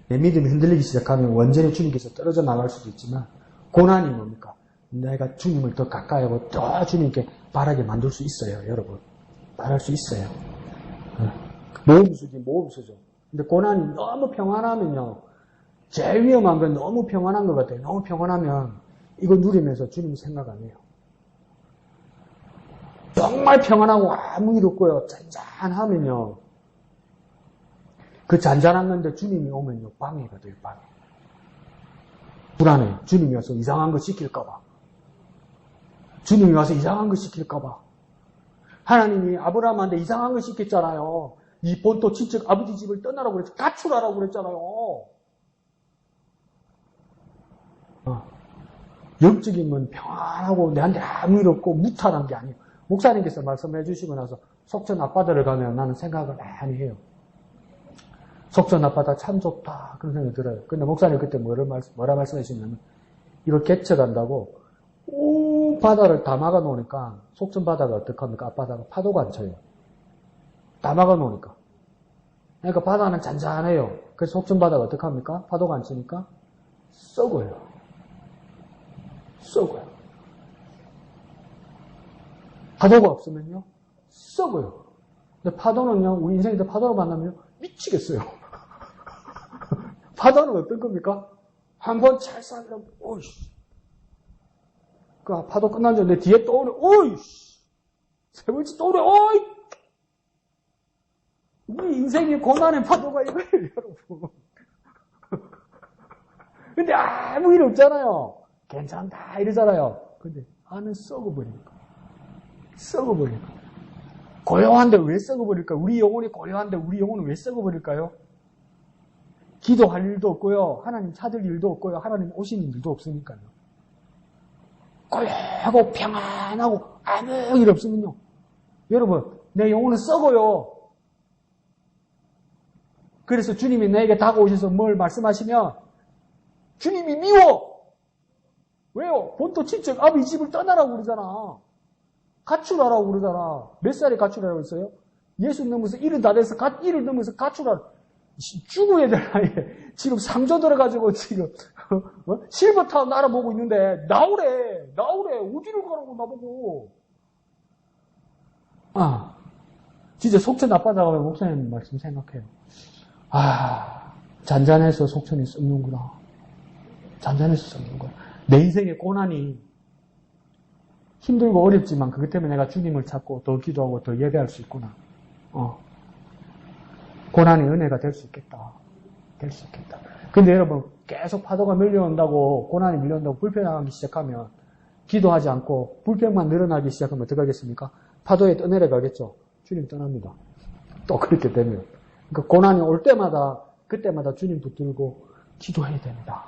A: 내 믿음이 흔들리기 시작하면 완전히 주님께서 떨어져 나갈 수도 있지만 고난이 뭡니까? 내가 주님을 더 가까이 하고 더 주님께 바라게 만들 수 있어요. 여러분. 바랄 수 있어요. 모험수죠. 근데 고난이 너무 평안하면요. 제일 위험한 건 너무 평안한 것 같아요. 너무 평안하면 이거 누리면서 주님 생각 안 해요. 정말 평안하고 아무 일 없고요. 잔잔하면요. 그 잔잔한 건데 주님이 오면요. 방해가 돼요. 방해. 불안해. 주님이 와서 이상한 거 시킬까봐. 주님이 와서 이상한 거 시킬까봐. 하나님이 아브라함한테 이상한 거 시켰잖아요. 이 본토 친척 아버지 집을 떠나라고 그랬죠. 가출하라고 그랬잖아요. 영적인 건 평안하고 내한테 아무 일 없고 무탈한 게 아니에요. 목사님께서 말씀해 주시고 나서 속전 앞바다를 가면 나는 생각을 많이 해요. 속전 앞바다 참 좋다 그런 생각이 들어요. 근데 목사님 그때 뭐라 말씀하시냐면 이걸 개척한다고 온 바다를 다 막아 놓으니까 속전 바다가 어떡합니까? 앞바다가 파도가 안 쳐요. 다 막아 놓으니까. 그러니까 바다는 잔잔해요. 그래서 속전 바다가 어떡합니까? 파도가 안 치니까 썩어요. 파도가 없으면요, 썩어요. 근데 파도는요, 우리 인생에서 파도를 만나면 미치겠어요. 파도는 어떤 겁니까? 한번 찰싹이라면, 오이씨. 그 파도 끝난 줄 내 뒤에 또 오래, 오이씨. 세 번째 또 오래, 오이. 우리 인생의 고난의 파도가 이거예요, 여러분. 근데 아무 일 없잖아요. 괜찮다, 이러잖아요. 근데 안은 썩어버리니까. 고요한데 왜 썩어버릴까요? 우리 영혼이 고요한데 우리 영혼은 왜 썩어버릴까요? 기도할 일도 없고요. 하나님 찾을 일도 없고요. 하나님 오시는 일도 없으니까요. 고요하고 평안하고 아무 일 없으면요. 여러분, 내 영혼은 썩어요. 그래서 주님이 나에게 다가오셔서 뭘 말씀하시면 주님이 미워. 왜요? 본토 친척 아버지 집을 떠나라고 그러잖아. 가출하라고 그러잖아. 몇 살에 가출하라고 했어요? 예수 넘어서 일은 다 돼서 일을 넘어서 가출하라. 죽어야 될 나이에 지금 상조 들어가지고 지금 실버타운 알아보고 있는데 나오래 어디를 가라고 나보고. 진짜 속천 앞바다 가면 목사님 말씀 생각해요. 잔잔해서 속천이 썩는구나. 내 인생의 고난이 힘들고 어렵지만 그것 때문에 내가 주님을 찾고 더 기도하고 더 예배할 수 있구나. 고난이 은혜가 될 수 있겠다. 근데 여러분 계속 파도가 밀려온다고 고난이 밀려온다고 불평하기 시작하면 기도하지 않고 불평만 늘어나기 시작하면 어떻게 하겠습니까? 파도에 떠내려가겠죠. 주님 떠납니다. 또 그렇게 되면. 그러니까 고난이 올 때마다 그때마다 주님 붙들고 기도해야 됩니다.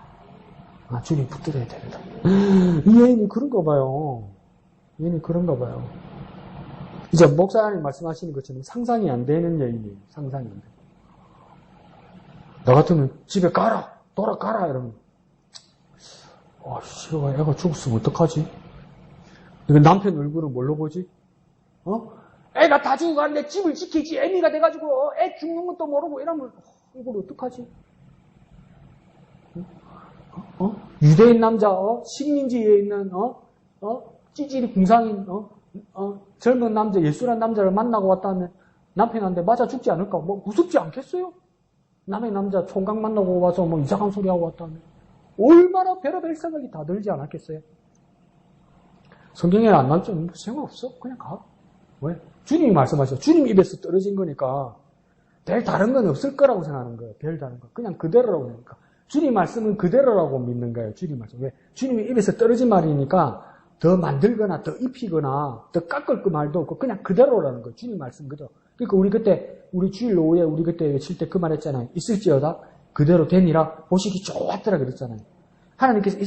A: 주님 붙들어야 됩니다. 이 여인이 그런가 봐요. 이제 목사님 말씀하시는 것처럼 상상이 안 되는 여인이에요. 상상이 안 돼. 나 같으면 집에 돌아가라 이러면 애가 죽었으면 어떡하지? 이거 남편 얼굴은 뭘로 보지? 애가 다 죽어가는데 집을 지키지 애미가 돼가지고 애 죽는 것도 모르고 이러면 이걸 어떡하지? 유대인 남자 식민지에 있는 찌질이 궁상인 젊은 남자 예수란 남자를 만나고 왔다면 남편한테 맞아 죽지 않을까? 무섭지 않겠어요? 남의 남자 총각 만나고 와서 이상한 소리 하고 왔다면 얼마나 별의별 생각이 다 들지 않았겠어요? 성경에 안 나왔죠? 상관없어. 그냥 가. 왜? 주님이 말씀하셨죠. 주님 입에서 떨어진 거니까 별 다른 건 없을 거라고 생각하는 거예요. 별 다른 거. 그냥 그대로라고 하니까. 주님 말씀은 그대로라고 믿는 거예요. 주님 말씀. 왜? 주님이 입에서 떨어진 말이니까 더 만들거나 더 입히거나 더 깎을 그 말도 없고 그냥 그대로라는 거예요. 주님 말씀 그대로. 그러니까 우리 그때 우리 주일 오후에 우리 그때 외칠 때 그 말 했잖아요. 있을지어다 그대로 되니라 보시기 좋았더라 그랬잖아요. 하나님께서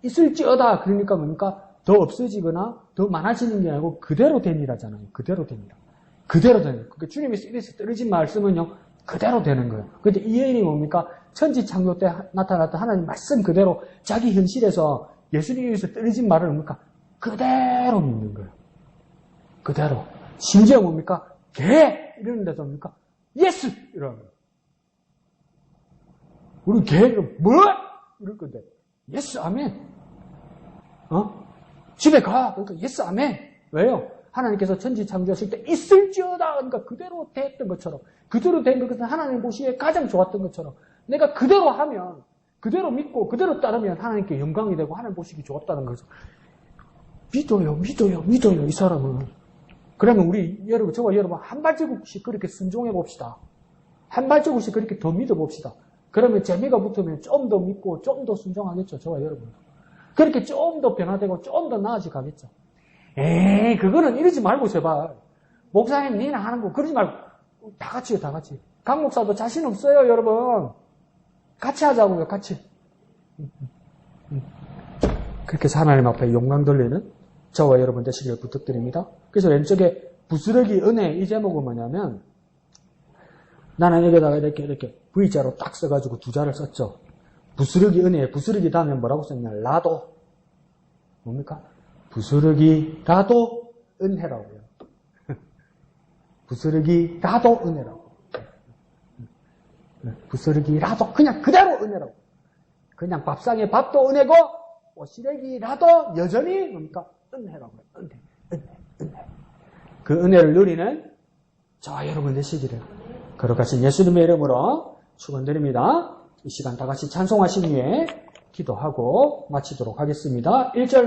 A: 있을지어다 그러니까 뭡니까? 더 없어지거나 더 많아지는 게 아니고 그대로 되니라잖아요. 그대로 되니라. 그대로 되는 거예요. 그러니까 주님이 입에서 떨어진 말씀은요. 그대로 되는 거예요. 근데 이 여인이 뭡니까? 천지 창조 때 나타났던 하나님 말씀 그대로 자기 현실에서 예수님에서 떨어진 말을 뭡니까? 그대로 믿는 거예요. 그대로. 심지어 뭡니까? 개! 이러는 데서 뭡니까? 예스! 이러는 거예요. 우리 개는 뭐? 이럴 건데. 예스, 아멘. 집에 가. 그러니까 예스, 아멘. 왜요? 하나님께서 천지 창조하실 때 있을지어다. 그러니까 그대로 됐던 것처럼. 그대로 된 것은 하나님 보시기에 가장 좋았던 것처럼. 내가 그대로 하면, 그대로 믿고, 그대로 따르면 하나님께 영광이 되고 하나님 보시기 좋았다는 거죠. 믿어요, 이 사람은. 그러면 우리, 여러분, 저와 여러분, 한 발자국씩 그렇게 순종해 봅시다. 한 발자국씩 그렇게 더 믿어 봅시다. 그러면 재미가 붙으면 좀 더 믿고, 좀 더 순종하겠죠, 저와 여러분. 그렇게 좀 더 변화되고, 좀 더 나아지 가겠죠. 에이, 그거는 이러지 말고, 제발. 목사님, 니나 하는 거, 그러지 말고. 다 같이요, 다 같이. 강 목사도 자신 없어요, 여러분. 같이 하자고요, 같이. 그렇게 해서 하나님 앞에 영광 돌리는 저와 여러분 되시기를 부탁드립니다. 그래서 왼쪽에 부스러기 은혜 이 제목은 뭐냐면 나는 여기다가 이렇게 V자로 딱 써가지고 두 자를 썼죠. 부스러기 은혜, 부스러기 다음에 뭐라고 썼냐? 라도. 뭡니까? 부스러기라도 은혜라고요. 부스러기라도 은혜라고. 부스러기라도 그냥 그대로 은혜라고. 그냥 밥상에 밥도 은혜고 시래기라도 여전히 뭡니까? 은혜라고. 은혜. 그 은혜를 누리는 저와 여러분 되시기를 거룩하신 예수님의 이름으로 축원드립니다. 이 시간 다 같이 찬송하신 후에 기도하고 마치도록 하겠습니다. 1절